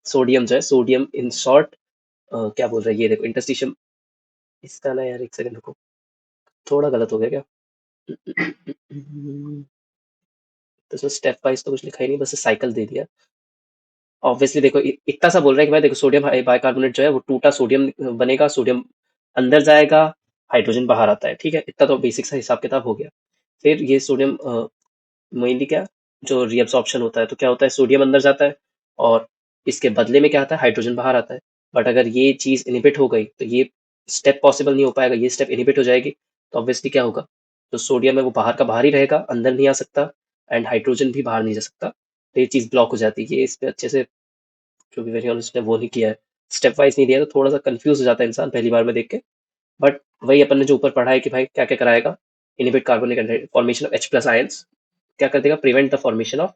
A: सोडियम जो है, सोडियम इन शॉर्ट, क्या बोल रहे हैं ये देखो इंटरस्टिशियम, इसका ना यार एक सेकंड रुको, थोड़ा गलत हो गया क्या? तो इसमें स्टेप वाइज तो कुछ लिखा ही नहीं, बस साइकिल दे दिया। ऑब्वियसली देखो इतना सा बोल रहा है कि भाई देखो सोडियम बाइकार्बोनेट जो है वो टूटा सोडियम बनेगा, सोडियम अंदर जाएगा, हाइड्रोजन बाहर आता है, ठीक है, इतना तो बेसिक सा हिसाब किताब हो गया। फिर ये सोडियम मेनली क्या, जो रीअब्सॉर्प्शन होता है, तो क्या होता है, सोडियम अंदर जाता है और इसके बदले में क्या आता है, हाइड्रोजन बाहर आता है। बट अगर ये चीज इनिबिट हो गई तो ये स्टेप पॉसिबल नहीं हो पाएगा, ये स्टेप इनिबिट हो जाएगी, तो ऑब्वियसली क्या होगा, जो सोडियम है वो बाहर का बाहर ही रहेगा, अंदर नहीं आ सकता, एंड हाइड्रोजन भी बाहर नहीं जा सकता, तो ये चीज ब्लॉक हो जाती है। ये इस पे अच्छे से, क्योंकि वेरी ऑनेस्ट ने वो नहीं किया है, स्टेप वाइज नहीं दिया, तो थोड़ा सा कंफ्यूज हो जाता है इंसान पहली बार में देख के। बट वही अपन ने जो ऊपर पढ़ा है कि भाई क्या क्या कराएगा, inhibit carbonic formation of H plus ions, क्या कर देगा, prevent the formation of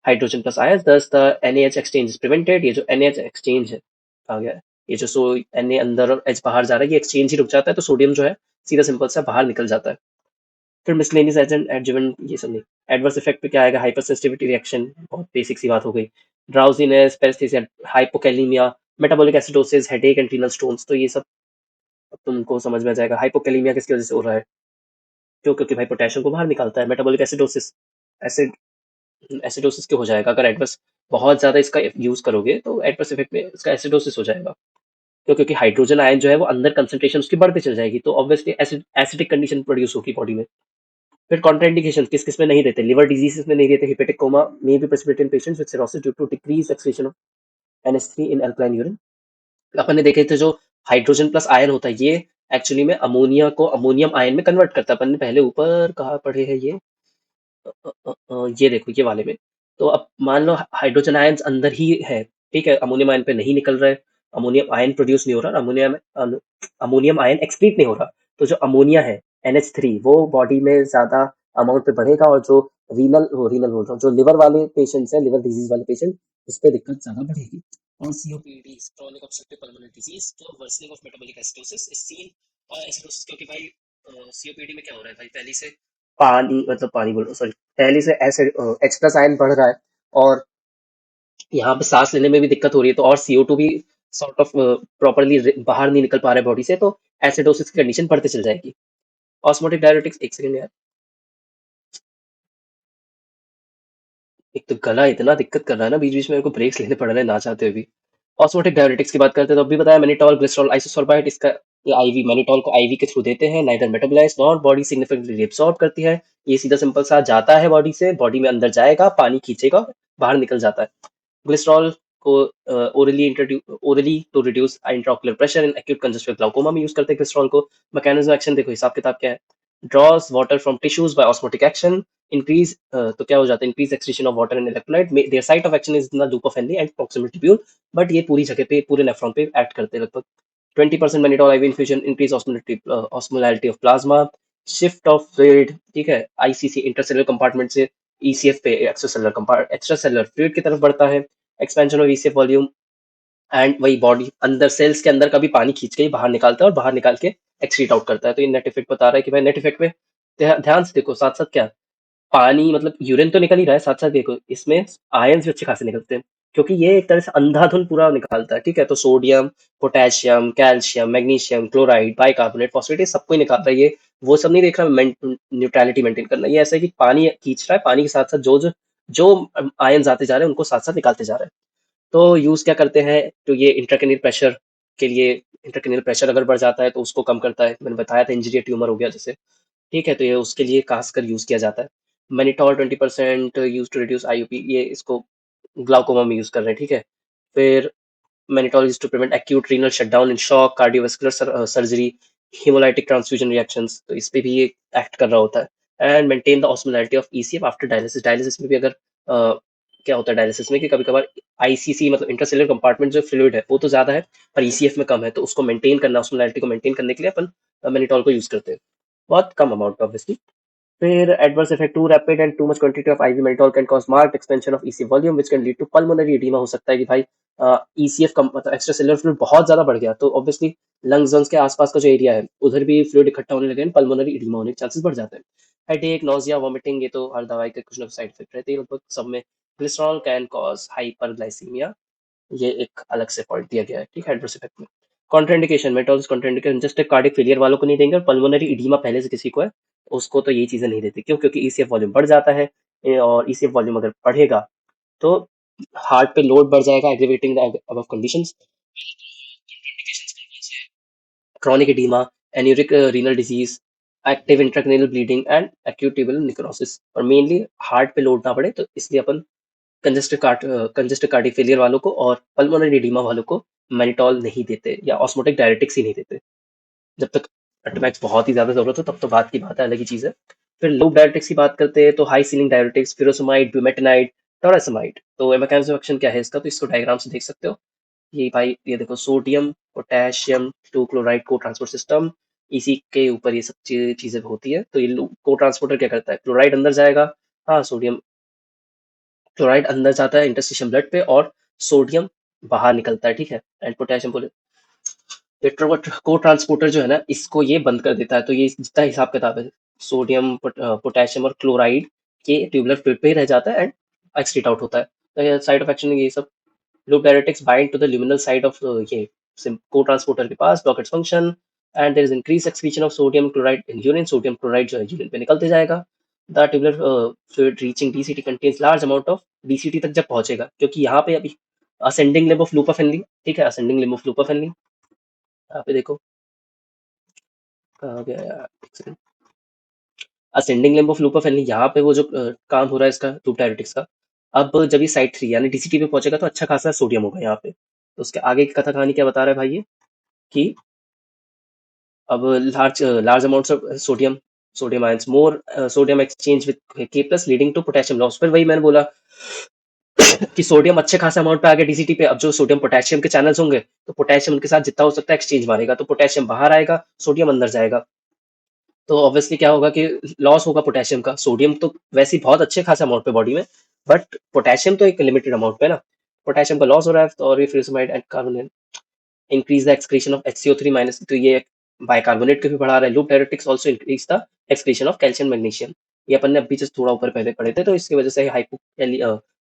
A: hydrogen plus ions, thus the NaH exchange is prevented, ये जो NaH एक्सचेंज है आ गया है, ये जो Na अंदर और H बाहर जा रहा है, ये एक्सचेंज ही रुक जाता है, तो सोडियम जो है सीधा सिंपल सा बाहर निकल जाता है। फिर मिसलेनियस एजेंट एडजुवेंट, ये सब नहीं। एडवर्स इफेक्ट पे क्या आएगा, हाइपर सेंसिटिविटी रिएक्शन, बहुत बेसिक सी बात हो गई, drowsiness, paraesthesia, hypokalaemia, metabolic acidosis, headache and renal stones, तो ये सब अब तुमको समझ में आ जाएगा। हाइपोकैलिमिया किसकी वजह से हो रहा है, क्यों? क्योंकि भाई पोटेशियम को बाहर निकालता है। मेटाबॉलिक एसिडोसिस, एसिड एसिडोसिस क्यों हो जाएगा, अगर एडवर्स बहुत ज्यादा इसका यूज करोगे तो एडवर्स इफेक्ट में इसका एसिडोसिस हो जाएगा, क्यों? क्योंकि हाइड्रोजन आयन जो है वो अंदर कंसंट्रेशन उसकी बढ़ती चल जाएगी, तो ऑब्वियसली एसिडिक कंडीशन प्रोड्यूस होगी बॉडी में। फिर कॉन्ट्राइंडिकेशन किस किस में नहीं रहते, लिवर डिजीजेस में नहीं रहते, hepatic coma may be precipitate in patients with cirrhosis due to decrease excretion of NH3 in alkaline urine. अपन ने देखे थे जो हाइड्रोजन प्लस आयन होता है ये एक्चुअली में अमोनिया को अमोनियम आयन में कन्वर्ट करता है, अपन ने पहले ऊपर कहा पढ़े है ये, ये देखो ये वाले में। तो अब मान लो हाइड्रोजन आयंस अंदर ही है, ठीक है, अमोनियम आयन पे नहीं निकल रहा है, अमोनियम आयन प्रोड्यूस नहीं हो रहा, अमोनियम आयन एक्सक्रीट नहीं हो रहा, तो जो अमोनिया है NH3 वो बॉडी में ज्यादा अमाउंट पे बढ़ेगा, और जो रीनल बोल रहा हूँ, जो लिवर वाले पेशेंट्स हैं, लिवर डिजीज वाले पेशेंट, उस पर दिक्कत ज्यादा बढ़ेगी। और COPD, chronic obstructive pulmonary disease, तो worsening of metabolic acidosis is seen, और acidosis क्योंकि भाई COPD में क्या हो रहा है भाई, पहले से पानी, मतलब पानी बोल रहा हूँ सॉरी, पहले से एसिड H प्लस आयन बढ़ रहा है, और यहाँ पे सांस लेने में भी दिक्कत हो रही है, तो और CO2 भी सॉर्ट ऑफ प्रॉपरली बाहर नहीं निकल पा रहा है बॉडी से, तो एसिडोसिस की कंडीशन बढ़ते चल जाएगी। ऑस्मोटिक डायरेटिक्स, एक सेकंड यार, एक तो गला इतना दिक्कत कर रहा है ना, बीच बीच में मेरे को ब्रेक्स लेने पड़ रहे हैं ना चाहते हुए भी। ऑस्मोटिक डायरेटिक्स की बात करते हैं, तो अभी बताया मैनिटॉल, ग्लिसरॉल, आइसोसोर्बाइट, इसका ये आईवी, मैनिटॉल को आईवी के थ्रू देते हैं, neither metabolise not body significantly reabsorb करती है, ये सीधा सिंपल सा जाता है बॉडी से, बॉडी में अंदर जाएगा, पानी खींचेगा, बाहर निकल जाता है। ग्लिसरॉल को orally to reduce intraocular pressure in acute congestive glaucoma में यूज करते हैं ग्लिसरॉल को। मैकेनिज्म एक्शन देखो, हिसाब किताब क्या है, draws water from tissues by osmotic action, increase, तो क्या हो जाता है, increase excretion of water and electrolyte, their site of action is in the loop of Henle and proximal tubule, but ये पूरी जगह पे, पूरे नेफ्रॉन पे एक्ट करते हैं लगभग। 20% mannitol IV infusion increase osmolality of plasma, shift of fluid, ठीक है, ICC इंटरसेलुलर कंपार्टमेंट से ECF पे एक्स्ट्रासेलुलर फ्लूइड की तरफ बढ़ता है, expansion of ECF volume, and वही बॉडी अंदर सेल्स के अंदर का भी पानी खींच के ही बाहर निकालता है, और बाहर निकाल के एक्सक्रीट आउट करता है। तो ये नेट इफेक्ट बता रहा है कि भाई नेट इफेक्ट में ध्यान से देखो, साथ साथ क्या पानी मतलब यूरिन तो निकल ही रहा है, साथ साथ देखो इसमें आयंस भी अच्छे खासे निकलते हैं, क्योंकि ये एक तरह से अंधाधुन पूरा निकालता है। ठीक है, तो sodium, potassium, calcium, magnesium, chloride, bicarbonate, phosphate, ये सबको ही निकाल रहा है ये। वो सब नहीं देख रहा न्यूट्रलिटी मेंटेन करना, ये ऐसा है कि पानी खींच रहा है, पानी के साथ साथ जो जो जो आयंस आते जा रहे हैं उनको साथ साथ निकालते जा रहा है। तो यूज क्या करते हैं, तो ये इंट्राक्रेनियल प्रेशर के लिए, इंट्राक्रेनियल प्रेशर अगर बढ़ जाता है तो उसको कम करता है। मैंने बताया था इंजरी ट्यूमर हो गया जैसे, ठीक है, तो ये उसके लिए खासकर यूज किया जाता है। मैनिटॉल 20% यूज टू रिड्यूस आईयूपी, ये इसको ग्लाउकोमा में यूज कर रहे हैं। ठीक है, फिर mannitol use to prevent acute renal shutdown in shock, cardiovascular surgery, hemolytic transfusion reactions, तो इस पे भी ये एक्ट कर रहा होता है। And maintain the osmolarity of ECF after dialysis, dialysis में भी अगर क्या होता है डायलिसिस में कि कभी कभार आईसीसी मतलब इंटरसेलुलर कंपार्टमेंट जो फ्लूइड है वो तो ज्यादा है पर ईसीएफ में कम है, तो उसको मेंटेन करना, ऑस्मोलैरिटी को मेंटेन करने के लिए अपन मैनिटॉल को यूज करते हैं, बहुत कम अमाउंट ऑब्वियसली। फिर adverse effect, too rapid and too much quantity of IV mannitol can cause marked expansion of EC volume which can lead to pulmonary oedema. हो सकता है कि भाई ईसीएफ कम मतलब एक्स्ट्रा सेलुलर फ्लूइड बहुत ज्यादा बढ़ गया तो ऑब्वियसली लंग्स वंग्स के आसपास का जो एरिया है उधर भी फ्लूइड इकट्ठा होने लगे, पल्मोनरी एडीमा होने के चांसेस बढ़ जाते हैं। हेडेक, नोजिया, वॉमिटिंग, ये तो हर दवाई के कुछ ना कुछ साइड इफेक्ट रहते हैं लगभग सब में। ग्लिसरॉल कैन कॉज हाइपरग्लाइसीमिया, ये एक अलग से पॉइंट दिया गया है। ठीक है, एडवर्स इफेक्ट में contraindication, mannitol's contraindication just cardiac failure वालों को नहीं देंगे, और पल्मोनरी इडीमा पहले से किसी को है उसको तो ये चीजें नहीं देती। क्यों? क्योंकि ईसीएफ वॉल्यूम बढ़ जाता है, और ईसीएफ वॉल्यूम अगर बढ़ेगा तो हार्ट पे लोड बढ़ जाएगा, aggravating the above conditions. Chronic oedema, anuric renal disease, active intracranial bleeding and acute tubular necrosis. और मेनली हार्ट पे लोड ना बढ़े तो इसलिए अपन कंजेस्टिव कार्डिक फेलियर वालों को और पल्मोनरी एडीमा वालों को मैनिटॉल नहीं देते, या ऑस्मोटिक डायरेटिक्स ही नहीं देते। जब तक अल्टरमैक्स बहुत ही ज्यादा जरूरत हो तब तो बात की बात है, अलग ही चीज है। फिर लूप डायरेटिक्स की बात करते हैं तो हाई सीलिंग डायरेटिक्स, फिरोसमाइड, ब्यूमेटेनाइड, टोरासमाइड। तो मैकेनिज्म ऑफ एक्शन क्या है इसका, तो इसको डायग्राम से देख सकते हो। ये भाई ये देखो, सोडियम पोटेशियम टू क्लोराइड को ट्रांसपोर्ट सिस्टम, इसी के ऊपर ये सब चीजें होती है। तो ये को ट्रांसपोर्टर क्या करता है, क्लोराइड अंदर जाएगा, हाँ सोडियम, क्लोराइड अंदर जाता है इंटरस्टिशियम ब्लड पे, और सोडियम बाहर निकलता है। ठीक है, एंड पोटेशियम पेट्रोवट को ट्रांसपोर्टर जो है ना इसको ये बंद कर देता है। तो ये जितना हिसाब किताब है सोडियम पोटेशियम और क्लोराइड के ट्यूबुलर फ्लूइड पे ही रह जाता है एंड एक्सक्रीट आउट होता है। तो साइड ऑफ एक्शन ये सब, loop diuretics bind to the luminal side of ये co-transporter के पास, block its function, and there is increased excretion of sodium chloride in urine, sodium chloride जो है urine पे निकलते जाएगा। The tubular fluid reaching DCT contains large amount of DCT तक जब पहुंचेगा, क्योंकि यहाँ पे अभी ascending limb of loop of Henle, ठीक है, ascending limb of loop of Henle, यहाँ पे देखो कहाँ गया यार, ascending limb of loop of Henley, यहाँ पे वो जो काम हो रहा है इसका लूप डायरेटिक्स का। अब जब ये साइड 3 यानी डीसीटी पे पहुंचेगा तो अच्छा खासा सोडियम होगा यहाँ पे। तो उसके आगे की कथा कहानी क्या बता रहा है भाई ये, कि अब large large amounts of sodium, sodium ions, more sodium exchange with K plus leading to potassium loss. फिर वही मैंने बोला कि सोडियम अच्छे खासे अमाउंट पे आ गया डीसीटी पे, अब जो सोडियम पोटेशियम के चैनल्स होंगे तो पोटेशियम उनके साथ जितना हो सकता है एक्सचेंज मारेगा, तो पोटेशियम बाहर आएगा, सोडियम अंदर जाएगा। तो ऑब्वियसली क्या होगा कि लॉस होगा पोटेशियम का। सोडियम तो वैसे ही बहुत अच्छे खासे अमाउंट पे बॉडी में, बट पोटेशियम तो एक लिमिटेड अमाउंट पे है ना। पोटेशियम का लॉस हो रहा है, तो और ये फ्यूराइड and carbonate increase the excretion of HCO3 minus, तो ये बाइकार्बोनेट को भी बढ़ा रहा है। Loop diuretics also increase the excretion of calcium magnesium, ये अपन ने अभी जस्ट थोड़ा ऊपर पहले पढ़े थे, तो इसकी वजह से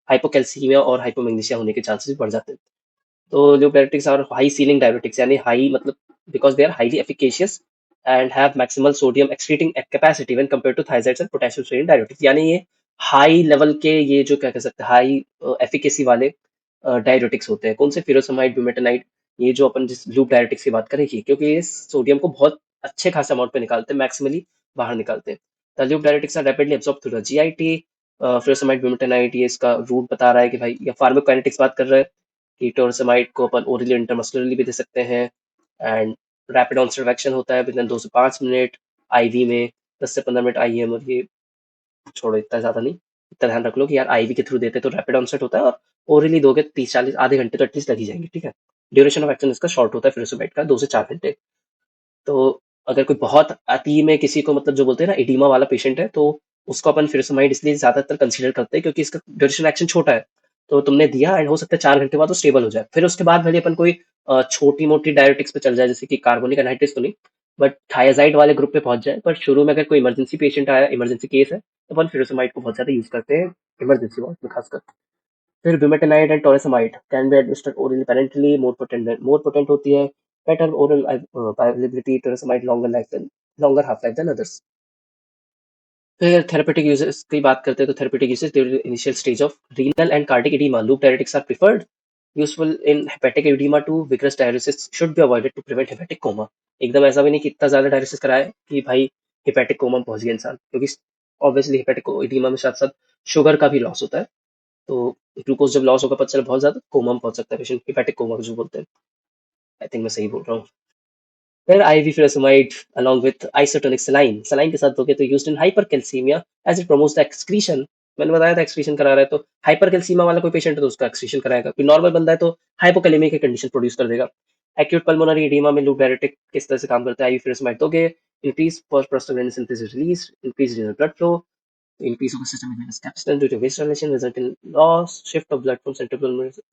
A: हाइपोकैल्सीमिया और हाइपोमैग्नीशिया होने के चांसेस बढ़ जाते हैं। तो loop diuretics are high ceiling diuretics, यानी हाई मतलब because they are highly efficacious and have maximal sodium excreting capacity when compared to thiazides and potassium sodium diuretics, यानी ये हाई लेवल के, ये जो क्या कह सकते हैं हाई एफिकेसी वाले डायरेटिक्स होते हैं। कौन से, फिरोसमाइड, ब्यूमेटानाइड, ये जो अपन जिस लूप डायरेटिक्स की बात करें, क्योंकि ये सोडियम को बहुत अच्छे खासे अमाउंट पे निकालते हैं, मैक्सिमली बाहर निकालते हैं। The loop diuretics are rapidly absorb through the GIT. Furosemide, bumetanide, ये इसका रूट बता रहा है कि भाई, या फार्माकोकाइनेटिक्स बात कर रहा है कि टोरसेमाइड को अपन ओरली इंटरमस्कुलरली भी दे सकते हैं, and rapid onset of action होता है विद इन 2 से 5 मिनट, आईवी में 10 से 15 मिनट आईएम। और ये छोड़ो, इतना ज्यादा नहीं, इतना ध्यान रख लो कि यार आईवी के थ्रू देते तो रैपिड ऑनसेट होता है, और ओरली दोगे 30-40 आधे घंटे तो एटलीस्ट लग ही जाएंगे। ठीक है, ड्यूरेशन ऑफ एक्शन इसका शॉर्ट होता है फिरोसमाइड का, 2 से 4 घंटे। तो अगर कोई बहुत अति में किसी को मतलब जो बोलते हैं ना एडिमा वाला पेशेंट है, तो उसको अपन फिरोसमाइड इसलिए ज्यादातर कंसीडर करते हैं क्योंकि इसका ड्यूरेशन एक्शन छोटा है। तो तुमने दिया एंड हो सकता है 4 घंटे बाद वो स्टेबल हो जाए, फिर उसके बाद भले अपन कोई छोटी मोटी डायरेटिक्स पे चल जाए, जैसे कि कार्बोनिक एनहाइड्रेस तो नहीं, बट थायाजाइड वाले ग्रुप पे पहुंच जाए, पर शुरू में अगर कोई इमरजेंसी पेशेंट आया, इमरजेंसी केस है, तो अपन फ्यूरोसमाइड को बहुत ज्यादा यूज करते हैं इमरजेंसी वार्ड में खासकर। फिर bumetanide and torsemide can be administered orally parenterally, more potent होती है, better oral bioavailability, torsemide longer half life than others. फिर थेरेपेटिक यूजेस की बात करते हैं तो therapeutic uses during initial stage of renal and cardiac oedema, loop diuretics are preferred, useful in hepatic oedema too vigorous dialysis should be avoided to prevent hepatic coma. एकदम ऐसा भी नहीं कि इतना ज्यादा डायलिसिस कराए कि भाई हेपेटिक कोमा में पहुंच गया इंसान, क्योंकि ऑब्वियसली हेपेटिक एडिमा में साथ साथ शुगर का भी लॉस होता है, तो ग्लूकोज जब लॉस होगा पता चला बहुत ज्यादा, कोमा में पहुंच सकता है पेशेंट, हेपेटिक कोमा जो बोलते हैं। आई थिंक मैं सही बोल रहा हूँ। फिर IV furosemide along with isotonic saline, saline के साथ दोगे तो used in hypercalcemia as it promotes the excretion। मैंने बताया था एक्सक्रीशन करा रहा है, तो हाइपरकैल्सीमिया वाला कोई पेशेंट है तो उसका एक्सक्रीशन कराएगा, कोई नॉर्मल बंदा है तो हाइपोकैलेमिया की कंडीशन प्रोड्यूस कर देगा। एक्यूट पल्मोनरी एडिमा में लूप डायरेटिक किस तरह से काम करता है, IV furosemide दोगे, increase prostaglandin synthesis release, increase renal blood flow, increase of systemic venous capacitance due to vasodilation result in loss shift of blood from central pulmonary।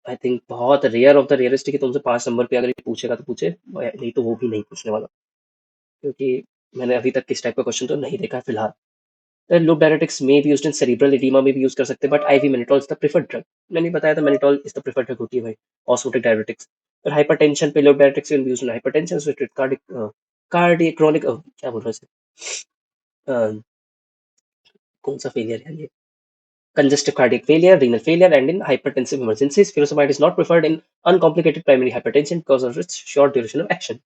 A: I think बहुत rare of the rarest कि तुमसे 5 number पे अगर ये पूछेगा तो पूछे, नहीं तो वो भी नहीं पूछने वाला, क्योंकि मैंने अभी तक किस टाइप का क्वेश्चन तो नहीं देखा है फिलहाल। लूप डायरेटिक्स में भी यूज्ड इन सेरिब्रल एडिमा में भी यूज कर सकते हैं, but IV mannitol is the preferred drug. मैंने बताया था mannitol is the preferred drug होती है भाई, ऑस्मोटिक डायरेटिक्स। फिर हाइपरटेंशन पे loop diuretics will be used in hypertension with cardiac cardiac chronic क्या बोल रहा है इसे? कौन सा फेलियर है ये, congestive cardiac failure, renal failure, and in hypertensive emergencies. Furosemide is not preferred in uncomplicated primary hypertension because of its short duration of action.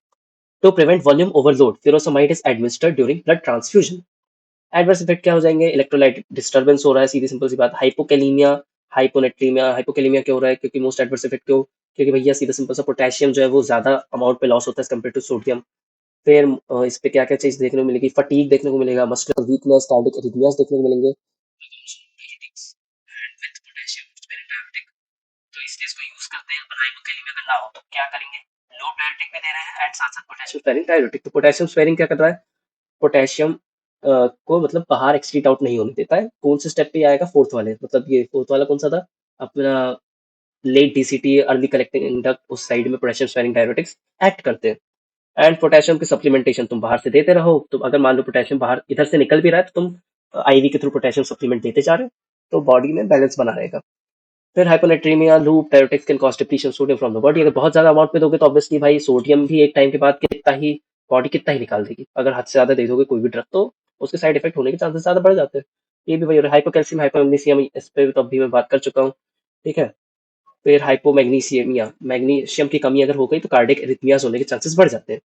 A: To prevent volume overload, furosemide is administered during blood transfusion. Adverse effect क्या हो जाएंगे, electrolyte disturbance हो रहा है, सीधी simple सी बात, hypokalaemia, hyponatraemia. Hypokalaemia क्यों हो रहा है, क्योंकि मोस्ट एडवर्स इफेक्ट क्यों, क्योंकि भैया सीधा सिंपल सा पोटेशियम जो है वो ज्यादा अमाउंट पे लॉस होता है कम्पेयर टू सोडियम। फिर इस पे क्या क्या चीज देखने को मिलेगी, फटीग देखने को मिलेगा, मस्कुलर वीकनेस, कार्डिक एरिथमियास देखने को मिलेंगे। तो इसलिए इसको यूज करते हैं, अपन हाइपोकैलेमिया का ना हो तो क्या करेंगे, लो डायरेटिक भी दे रहे हैं एंड साथ साथ पोटेशियम स्पेरिंग डायरेटिक। तो पोटेशियम स्पेरिंग क्या कर रहा है, पोटेशियम को मतलब बाहर एक्सक्रीट आउट नहीं होने देता है। कौन से स्टेप पे आएगा, फोर्थ वाले, मतलब ये फोर्थ वाला कौन सा था अपना, late DCT early collecting induct, उस साइड में पोटेशियम स्पेरिंग डायरेटिक्स एक्ट करते हैं। एंड पोटेशियम की सप्लीमेंटेशन तुम बाहर से देते रहो, तो अगर मान लो पोटेशियम बाहर इधर से निकल भी रहा है तो तुम IV के थ्रू पोटेशियम सप्लीमेंट देते जा रहे हो, तो बॉडी में बैलेंस बना रहेगा। फिर hyponatraemia loop diuretics can cause depletion sodium from the body. अगर बहुत ज्यादा अमाउंट में दोगे तो ऑब्वियसली भाई सोडियम भी एक टाइम के बाद कितना ही बॉडी कितना ही निकाल देगी, अगर हद से ज्यादा दे दोगे कोई भी ड्रग तो उसके साइड इफेक्ट होने के चांसेस ज्यादा बढ़ जाते हैं। ये भी वही हाइपोकैल्सियम हाइपोमैग्नीशियम, इस पे तो अभी मैं बात कर चुका हूँ, ठीक है। फिर हाइपोमैग्नीशियमिया, मैग्नीशियम की कमी अगर हो गई तो कार्डिक एरिथमियाज होने के चांसेस बढ़ जाते हैं।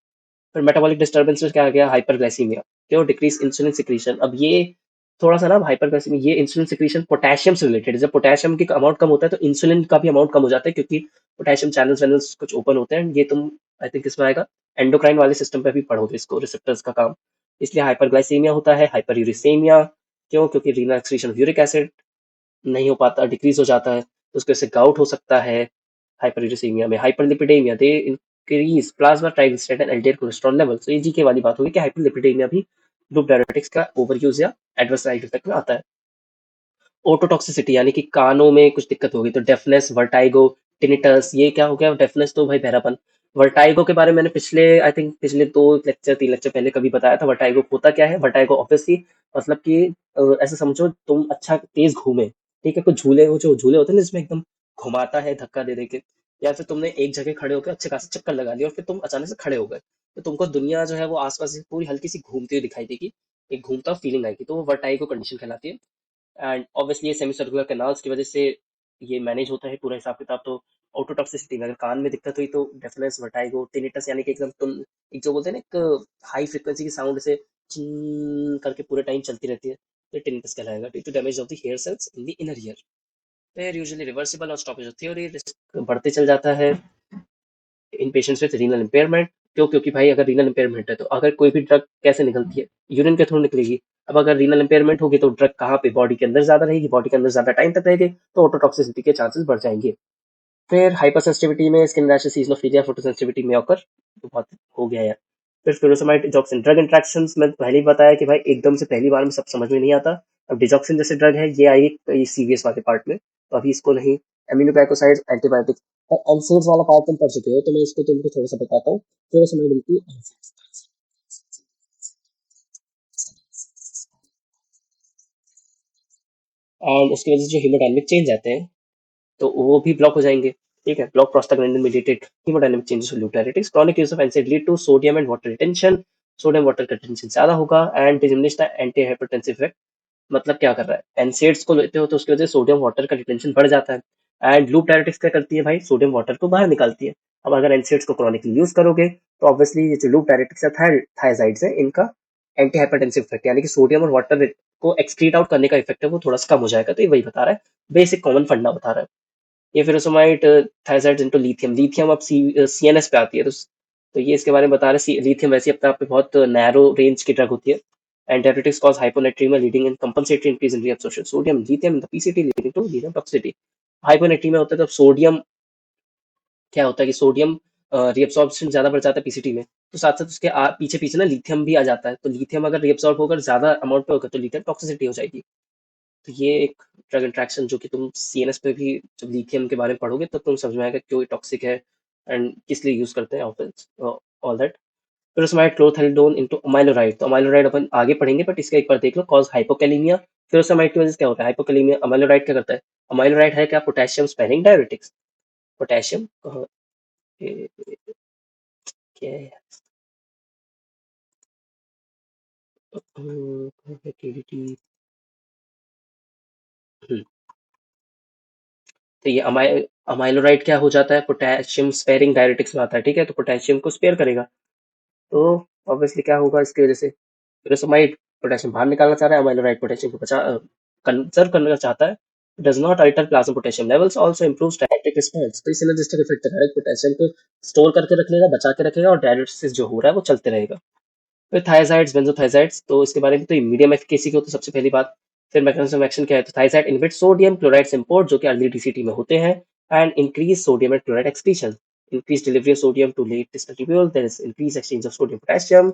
A: फिर मेटाबॉलिक डिस्टर्बेंस में क्या आ गया, हाइपरग्लाइसीमिया, क्यों, डिक्रीज इंसुलिन सिक्रीशन। अब ये थोड़ा सा ना हाइपरग्लाइसीमिया, ये इंसुलिन सिक्रीशन पोटेशियम से रिलेटेड है, जब पोटेशियम की अमाउंट कम होता है तो इंसुलिन का भी अमाउंट कम हो जाता है, क्योंकि पोटेशियम चैनल्स वैनल्स कुछ ओपन होते हैं। ये तुम आई थिंक इसमें आएगा एंडोक्राइन वाले सिस्टम पे भी पढ़ोगे इसको, रिसेप्टर्स का काम। इसलिए हाइपरग्लाइसीमिया होता है। हाइपरयूरिसेमिया, क्यों, क्योंकि renal excretion of uric acid नहीं हो पाता, डिक्रीज हो जाता है, तो उसके वजह से गाउट हो सकता है। हाइपरयूरिसेमिया में hyperlipidemia, they increase plasma triglyceride and LDL cholesterol level. तो ये जीके वाली बात होगी कि हाइपरलिपिडेमिया भी लूप डायरेटिक्स का ओवर यूज या एडवर्स साइड इफेक्ट में आता है। ओटोटॉक्सिसिटी यानी कि कानों में कुछ दिक्कत होगी, तो डेफनेस, वर्टाइगो, टिनिटस, ये क्या हो गया, डेफनेस तो भाई बहरापन। वर्टाइगो के बारे में मैंने पिछले आई थिंक पिछले 2 लेक्चर 3 लेक्चर पहले कभी बताया था। वर्टाइगो होता क्या है, वर्टाइगो ऑब्वियसली मतलब कि ऐसे समझो तुम अच्छा तेज घूमे, ठीक है, कुछ झूले हो, जो झूले होते हैं ना जिसमें एकदम घुमाता है धक्का दे दे के, या फिर तुमने एक जगह खड़े होकर अच्छे खासे चक्कर लगा लिया और फिर तुम अचानक से खड़े हो गए, तो तुमको दुनिया जो है वो आसपास से पूरी हल्की सी घूमती हुई दिखाई देगी, एक घूमता फीलिंग आएगी, तो वो वर्टाइगो कंडीशन कहलाती है। एंड ऑब्वियसली ये सेमी सर्कुलर कैनाल्स की वजह से ये मैनेज होता है पूरा हिसाब किताब। तो ऑटोटॉक्सिसिटी में अगर कान में दिक्कत हुई तो डेफनेस, वर्टाइगो, टिनिटस यानी कि एकदम तुम एक जो बोलते हैं ना एक हाई फ्रिक्वेंसी की साउंड से चिन करके पूरे टाइम चलती रहती है, तो टिनिटस कहलाएगा, due to damage of the hair cells in the inner ear. फिर यूजुअली रिवर्सिबल और स्टॉपेज ऑफ थ्योरी, रिस्क बढ़ते चल जाता है in patients with renal impairment. क्यों, क्योंकि भाई अगर रीनल इम्पेयरमेंट है तो अगर कोई भी ड्रग कैसे निकलती है, यूरिन के थ्रू निकलेगी। अब अगर रीनल इम्पेयरमेंट होगी तो ड्रग कहाँ पे, बॉडी के अंदर ज्यादा रहेगी, बॉडी के अंदर ज्यादा टाइम तक रहेगी, तो ऑटोटॉक्सिसिटी के चांसेस बढ़ जाएंगे। फिर हाइपर सेंसिटिविटी में स्किन रैशेस, सीजनोफिलिया, फोटो सेंसिटिविटी में ऑकर, तो बहुत हो गया यार। फिर फ्यूरोसमाइड डिजॉक्सिन ड्रग इंट्रैक्शंस में पहले ही बताया कि भाई एकदम से पहली बार में सब समझ में नहीं आता। अब डिजॉक्सिन जैसे ड्रग है ये आई CVS वाले पार्ट में, तो अभी इसको नहीं एमिनोग्लाइकोसाइड्स एंटीबायोटिक्स। और एनसेड्स वाला पार्ट तुम पढ़ चुके हो, तो मैं इसको तुमको थोड़ा सा बताता हूँ, थोड़ा समझ मिलती है। एंड उसकी वजह से जो हीमोडायनेमिक चेंज आते हैं, तो वो भी ब्लॉक हो जाएंगे। ठीक है, block prostaglandin mediated hemodynamic changes of diuretics, chronic use of NSAID lead to sodium and water retention, sodium water का रिटेंशन ज्यादा होगा and diminish the anti hypertensive effect. मतलब क्या कर रहा है, एनसेड्स को लेते हो तो उसकी वजह से सोडियम वाटर का रिटेंशन बढ़ जाता है, एंड लूप डायरेटिक्स क्या करती है भाई, सोडियम वाटर को बाहर निकालती है। अब अगर एनसेड्स को क्रॉनिकली यूज करोगे तो ऑब्वियसली ये जो लूप डायरेटिक्स है, थायजाइड्स है, इनका एंटी हाइपरटेंसिव इफेक्ट यानी कि सोडियम और वाटर को एक्सक्रीट आउट करने का इफेक्ट है वो थोड़ा सा कम हो जाएगा। तो ये वही बता रहा है, बेसिक कॉमन फंडा बता रहा है। ये फेरोसोमाइट थायजाइड्स इनटू लिथियम, लिथियम अब सीएनएस पे आती है, तो ये इसके बारे में बता रहे हैं। लिथियम वैसे अपने आप में बहुत नैरो रेंज की ड्रग होती है, and diuretics cause hyponatremia leading in compensatory increase in reabsorption sodium lithium in the PCT leading to lithium toxicity। Hyponatraemia होता है तब सोडियम, क्या होता है कि सोडियम रिएब्सॉर्प्शन ज्यादा बढ़ जाता है पीसीटी में, तो साथ साथ उसके पीछे पीछे ना लिथियम भी आ जाता है, तो लिथियम अगर रिएब्सॉर्ब होकर ज्यादा अमाउंट पे होगा तो लिथियम टॉक्सिसिटी हो जाएगी। तो ये एक ड्रग इंट्रैक्शन जो कि तुम सीएनएस पे भी जब लिथियम के बारे में पढ़ोगे तब तुम समझ में आएगा क्यों ये टॉक्सिक है एंड किस लिए यूज करते हैं ऑल दैट। फिर उसमें क्लोथेल्डोन इनटू अमाइलोराइड, तो अमाइलोराइड अपन आगे पढ़ेंगे, बट इसका एक बार देख लो, कॉज हाइपोकैलेमिया। फिर उस की वजह से क्या होता है हाइपोकैलेमिया, अमाइलोराइड क्या करता है, अमाइलोराइड है क्या, पोटेशियम स्पेयरिंग डायरेटिक्स। पोटेशियम क्या है, activity, तो ये अमाइलोराइड क्या हो जाता है, पोटेशियम स्पेयरिंग डायरेटिक्स में आता है। ठीक है, तो पोटेशियम को स्पेयर करेगा, तो ऑब्वियसली क्या होगा इसकी वजह से, pyrosamide पोटेशियम बाहर निकालना चाह रहा है, अमाइलोराइड पोटेशियम को बचा कंजर्व करना चाहता है। Does not alter plasma potassium levels, also improves diuretic response. तो सिनर्जिस्टिक इफेक्ट है, पोटेशियम को स्टोर करके रख लेगा, बचा के रखेगा, और डायलिसिस जो हो रहा है वो चलते रहेगा। फिर थायजाइड्स बेंजोथायजाइड्स, तो इसके बारे में तो मीडियम एफिकेसी की हो तो सबसे पहली बात। फिर मैकेनिज्म ऑफ एक्शन क्या है, तो thiazide inhibit sodium chloride import जो कि अर्ली डीसीटी में होते हैं, and increase sodium and chloride excretion, increase delivery of sodium to late distal tubule, there is increase exchange of sodium potassium,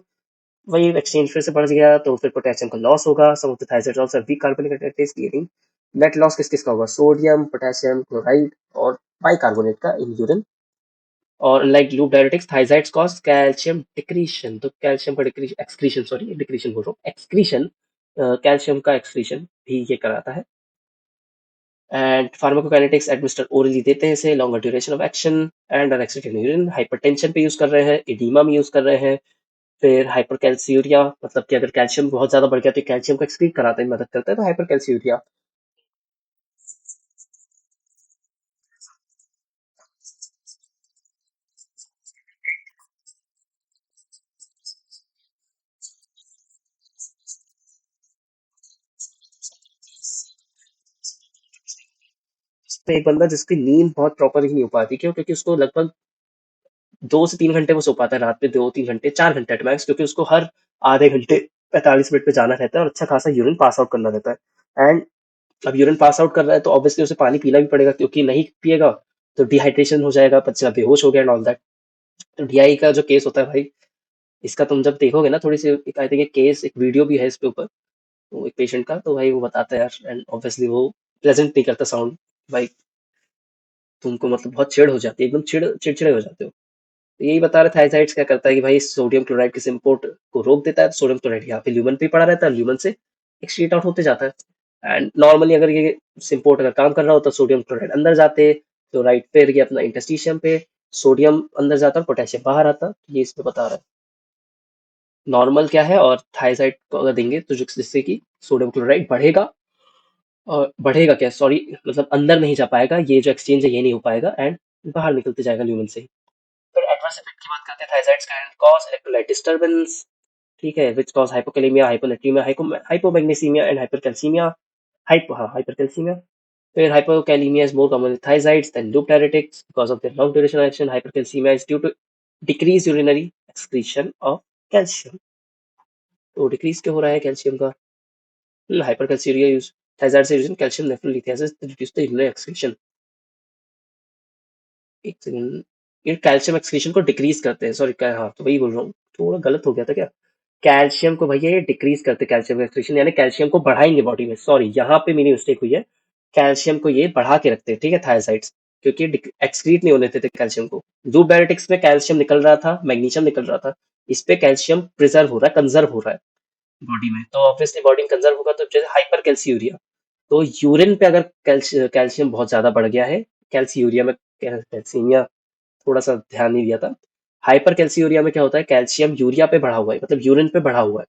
A: वही exchange फिर से बढ़ गया तो फिर पोटेशियम का लॉस होगा। Some of the thiazides also weak carbonic attachment leading, net loss किस किस का होगा, सोडियम पोटेशियम क्लोराइड और बाइकार्बोनेट का इन यूरिन। और like loop diuretics thiazides cause calcium decretion, तो कैल्शियम का एक्सक्रीशन, सॉरी डिक्रीशन बोल रहा हूँ, एक्सक्रीशन, कैल्शियम का एक्सक्रीशन भी ये कराता है। एंड फार्माकोकाइनेटिक्स एडमिनिस्टर ओरली देते हैं इसे, longer duration of action and are excreted in urine. Hypertension पे यूज कर रहे हैं, एडीमा में यूज कर रहे हैं। फिर हाइपरकैल्सियूरिया, मतलब कि अगर कैल्शियम बहुत ज्यादा बढ़ गया तो कैल्शियम को एक्सक्रीट कराने में मदद करता है, तो हाइपरकैल्सियूरिया। तो एक बंदा जिसकी नींद बहुत प्रॉपर ही नहीं हो पाती, क्यों, क्योंकि उसको लगभग 2 से 3 घंटे वो सो पाता है रात में, 2-3 घंटे, 4 घंटे एट मैक्स, क्योंकि उसको हर आधे घंटे 45 मिनट पे जाना रहता है और अच्छा खासा यूरिन पास आउट करना रहता है। एंड अब यूरिन पास आउट कर रहा है तो ऑब्वियसली उसे पानी पीना भी पड़ेगा, क्योंकि नहीं पिएगा तो डिहाइड्रेशन हो जाएगा, बच्चा बेहोश हो गया एंड ऑल दैट। तो डीआई का जो केस होता है भाई, इसका तुम जब देखोगे ना थोड़ी सी, आई थिंक एक केस, एक वीडियो भी है इसके ऊपर, तो एक पेशेंट का, तो भाई वो बताता है यार, एंड ऑब्वियसली वो प्लेजेंट नहीं करता साउंड भाई, तुमको मतलब बहुत चिढ़ हो जाती है, एकदम चिड़चिड़े हो जाते हो। तो यही बता रहा था, थायजाइड्स क्या करता है कि भाई सोडियम क्लोराइड के इम्पोर्ट को रोक देता है, सोडियम क्लोराइड यहाँ पे ल्यूमन पे पड़ा रहता है, ल्यूमन से एक्सक्रीट आउट होते जाता है। एंड नॉर्मली अगर ये सिम्पोर्ट अगर काम कर रहा होता, सोडियम क्लोराइड अंदर जाते, क्लोराइड पे ये अपना इंटस्टिशियम पे, सोडियम अंदर जाता और पोटेशियम बाहर आता, तो ये इसमें बता रहा है नॉर्मल क्या है। और थायजाइड को अगर देंगे तो जिससे कि सोडियम क्लोराइड बढ़ेगा, और बढ़ेगा क्या, सॉरी, मतलब अंदर नहीं जा पाएगा, ये जो एक्सचेंज है ये नहीं हो पाएगा एंड बाहर निकलते जाएगा ल्यूमन से। फिर एडवर्स इफेक्ट की बात करते हैं, थायजाइड्स कैन कॉज इलेक्ट्रोलाइट डिस्टर्बेंस, ठीक है, which cause hypokalemia, hyponatraemia, hypomagnesaemia and hypercalcaemia, hypercalcaemia. फिर hypocalcemia is more common with thiazides than loop diuretics because of their long duration action. Hypercalcemia is due to decreased urinary excretion of calcium. तो decrease क्यों हो रहा है calcium का, hypercalciuria use, thiazide से using calcium nephrolithiasis to reduce the urinary excretion. एक second, ये calcium excretion को डिक्रीज करते हैं, सॉरी क्या, हाँ तो वही बोल रहा हूँ, थोड़ा गलत हो गया था क्या, कैल्शियम को भैया ये डिक्रीज करते हैं, कैल्शियम एक्सक्रीशन यानी कैल्शियम को बढ़ाएंगे बॉडी में, सॉरी यहाँ पे मेरी मिस्टेक हुई है, कैल्शियम को ये बढ़ा के रखते हैं, ठीक है, थायराइड्स, क्योंकि एक्सक्रीट नहीं होने देते कैल्शियम को। लूप डायरेटिक्स में कैल्शियम निकल रहा था, मैग्नीशियम निकल रहा था, इस पे कैल्शियम प्रिजर्व हो रहा है, कंजर्व हो रहा है बॉडी में, तो ऑब्वियसली बॉडी में कंजर्व होगा, तो जैसे हाइपर कैल्सियूरिया, तो यूरिन पे अगर कैल्शियम बहुत ज्यादा बढ़ गया है, कैल्सियूरिया में, कैल्सीमिया, थोड़ा सा ध्यान नहीं दिया था। हाइपर कैल्सियूरिया में क्या होता है, कैल्शियम यूरिया पे बढ़ा हुआ है, मतलब यूरिन पे बढ़ा हुआ है।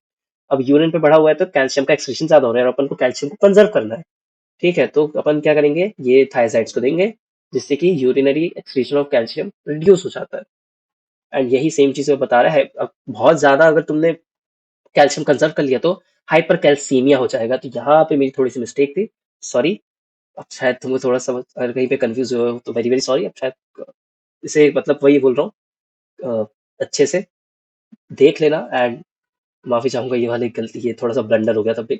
A: अब यूरिन पे बढ़ा हुआ है तो कैल्शियम का एक्सक्रीशन ज्यादा हो रहा है और अपन को कैल्शियम को कंजर्व करना है, ठीक है, तो अपन क्या करेंगे, ये थायराइड्स को देंगे, जिससे कि urinary excretion of calcium reduce हो जाता है। एंड यही सेम चीज मैं बता रहा है, अब बहुत ज्यादा अगर तुमने कैल्शियम कंजर्व कर लिया तो हाइपर कैल्सीमिया हो जाएगा, तो यहाँ पे मेरी थोड़ी सी मिस्टेक थी, सॉरी। अब शायद तुमको थोड़ा समझ, अगर कहीं पे कंफ्यूज हुए हो तो वेरी वेरी सॉरी। अब शायद इसे मतलब वही बोल रहा हूँ, अच्छे से देख लेना, एंड माफी चाहूंगा, ये वाली गलती, ये थोड़ा सा ब्लंडर हो गया था big।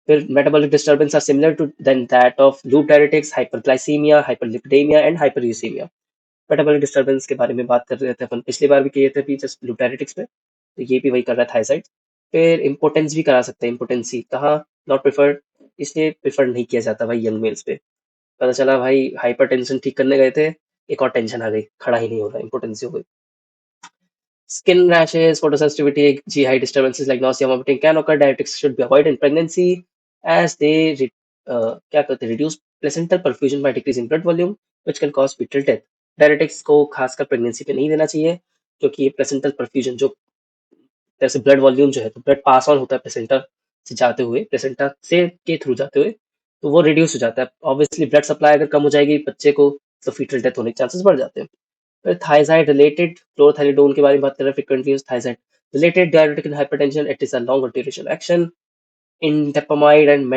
A: फिर metabolic disturbance are similar to than that of loop diuretics, hyperglycemia, hyperlipidemia and hyperuricemia। Metabolic disturbance के बारे में बात कर रहे थे अपन, पिछली बार भी किए थे भी जस्ट लूप डायरेटिक्स में, तो ये भी वही कर रहा है थायराइड। फिर इम्पोर्टेंस भी करा सकते हैं, इम्पोर्टेंसी कहाँ, नॉट प्रिफर्ड, इसलिए प्रिफर नहीं किया जाता भाई यंग मेल्स पे। पता चला भाई हाइपरटेंशन ठीक करने गए थे, एक और टेंशन आ गई, खड़ा ही नहीं हो रहा, इम्पोर्टेंसी हो गई। Skin rashes, photosensitivity, GI disturbances like nausea, vomiting can occur. Diuretics should be avoided in pregnancy as they क्या करते हैं, reduce placental perfusion by decreasing blood volume, which can cause fetal death। Diuretics को खासकर pregnancy पे नहीं देना चाहिए, क्योंकि ये प्लेसेंटल परफ्यूजन जो, जैसे ब्लड वॉल्यूम जो है, तो ब्लड पास ऑन होता है प्लेसेंटा से जाते हुए, प्लेसेंटा से के थ्रू जाते हुए, तो वो रिड्यूस हो जाता है। ऑब्वियसली ब्लड सप्लाई अगर कम हो जाएगी बच्चे को, तो फीटल डेथ होने के चांसेस बढ़ जाते हैं। फिर थायराइड रिलेटेड क्लोरोथाइलिडोन के बारे में बात कर रहे हैं, frequently used thyroid related diuretic in hypertension, it is a longer duration action। Indapamide and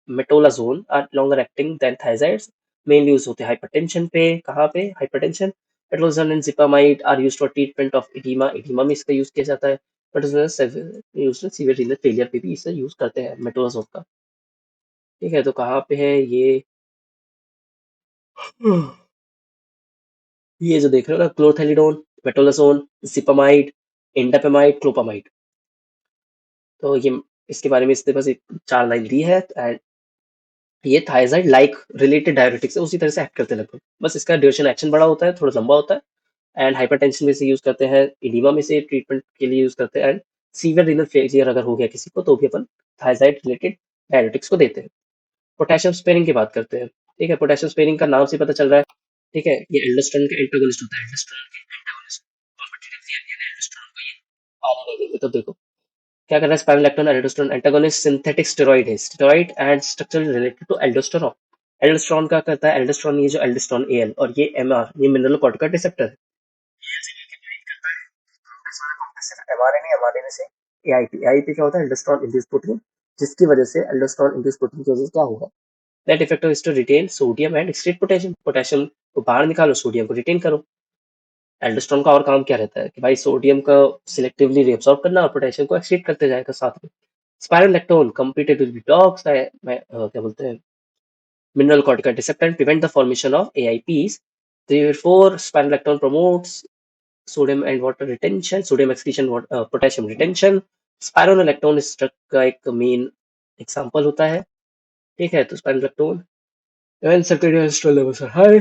A: metolazone are longer acting than thiazides, mainly use होते हैं हाइपरटेंशन पे, कहाँ पे, hypertension. Metolazone and zipamide are used for treatment of edema, edema में इसका use किया जाता है। Metolazone सीवियर रीनल फेलियर पे भी इसे यूज करते हैं मेटोलाजोन का, ठीक है, तो कहाँ पे है ये जो देख रहे हो ना, क्लोरोथैलिडोन, मेटोलाजोन, जिपामाइड, इंडापेमाइड, क्लोपामाइड, तो ये इसके बारे में इसने बस एक 4 लाइन दी है। एंड ये थायराइड लाइक रिलेटेड डायरेटिक्स है, उसी तरह से एक्ट करते हैं लगभग, बस इसका ड्यूरेशन एक्शन बड़ा होता है, थोड़ा लंबा होता है। एंड हाइपरटेंशन में से यूज करते हैं, इडीमा में से ट्रीटमेंट के लिए यूज करते हैं, एंड सीवियर रीनल फेलियर अगर हो गया किसी को, तो भी अपन थायराइड रिलेटेड डायरेटिक्स को देते हैं। पोटेशियम स्पेयरिंग की बात करते हैं, ठीक है, पोटेशियम स्पेयरिंग का नाम से पता चल रहा है, ठीक है, ये एल्डोस्टेरोन का एंटागोनिस्ट होता है, एल्डोस्टेरोन के एंटागोनिस्ट, कॉम्पिटिटिव एल्डोस्टेरोन को ये आने नहीं देंगे। तो देखो क्या कर रहा है, spironolactone aldosterone antagonist synthetic steroid है, steroid and structure related to aldosterone. Aldosterone क्या करता है, एल्डोस्टेरोन, ये जो एल्डोस्टेरोन एल और ये एमआर, ये मिनरल कॉर्टिकॉइड रिसेप्टर है, एमआरएनए, एमआरएनए से एआईपी, एआईपी क्या होता है, एल्डोस्टेरोन इंड्यूस प्रोटीन, जिसकी वजह से एल्डोस्टेरोन इंड्यूस प्रोटीन की वजह से क्या होगा, that effect is to retain sodium and excrete potassium, potassium को बाहर निकालो, सोडियम को रिटेन करो। एल्डोस्टेरोन का और काम क्या रहता है कि भाई सोडियम का सिलेक्टिवली रिएब्सॉर्ब करना और पोटेशियम को एक्सक्रीट करते जाएगा साथ में। स्पाइरोलैक्टोन competed with detox, क्या बोलते हैं, mineral corticoid receptor and prevent the formation of AIPs। Therefore, spironolactone promotes sodium and water retention, sodium excretion, potassium retention। spironolactone इस ड्रग का एक मेन एग्जाम्पल होता है, ठीक है, तो spironolactone when circadian estrol levels are high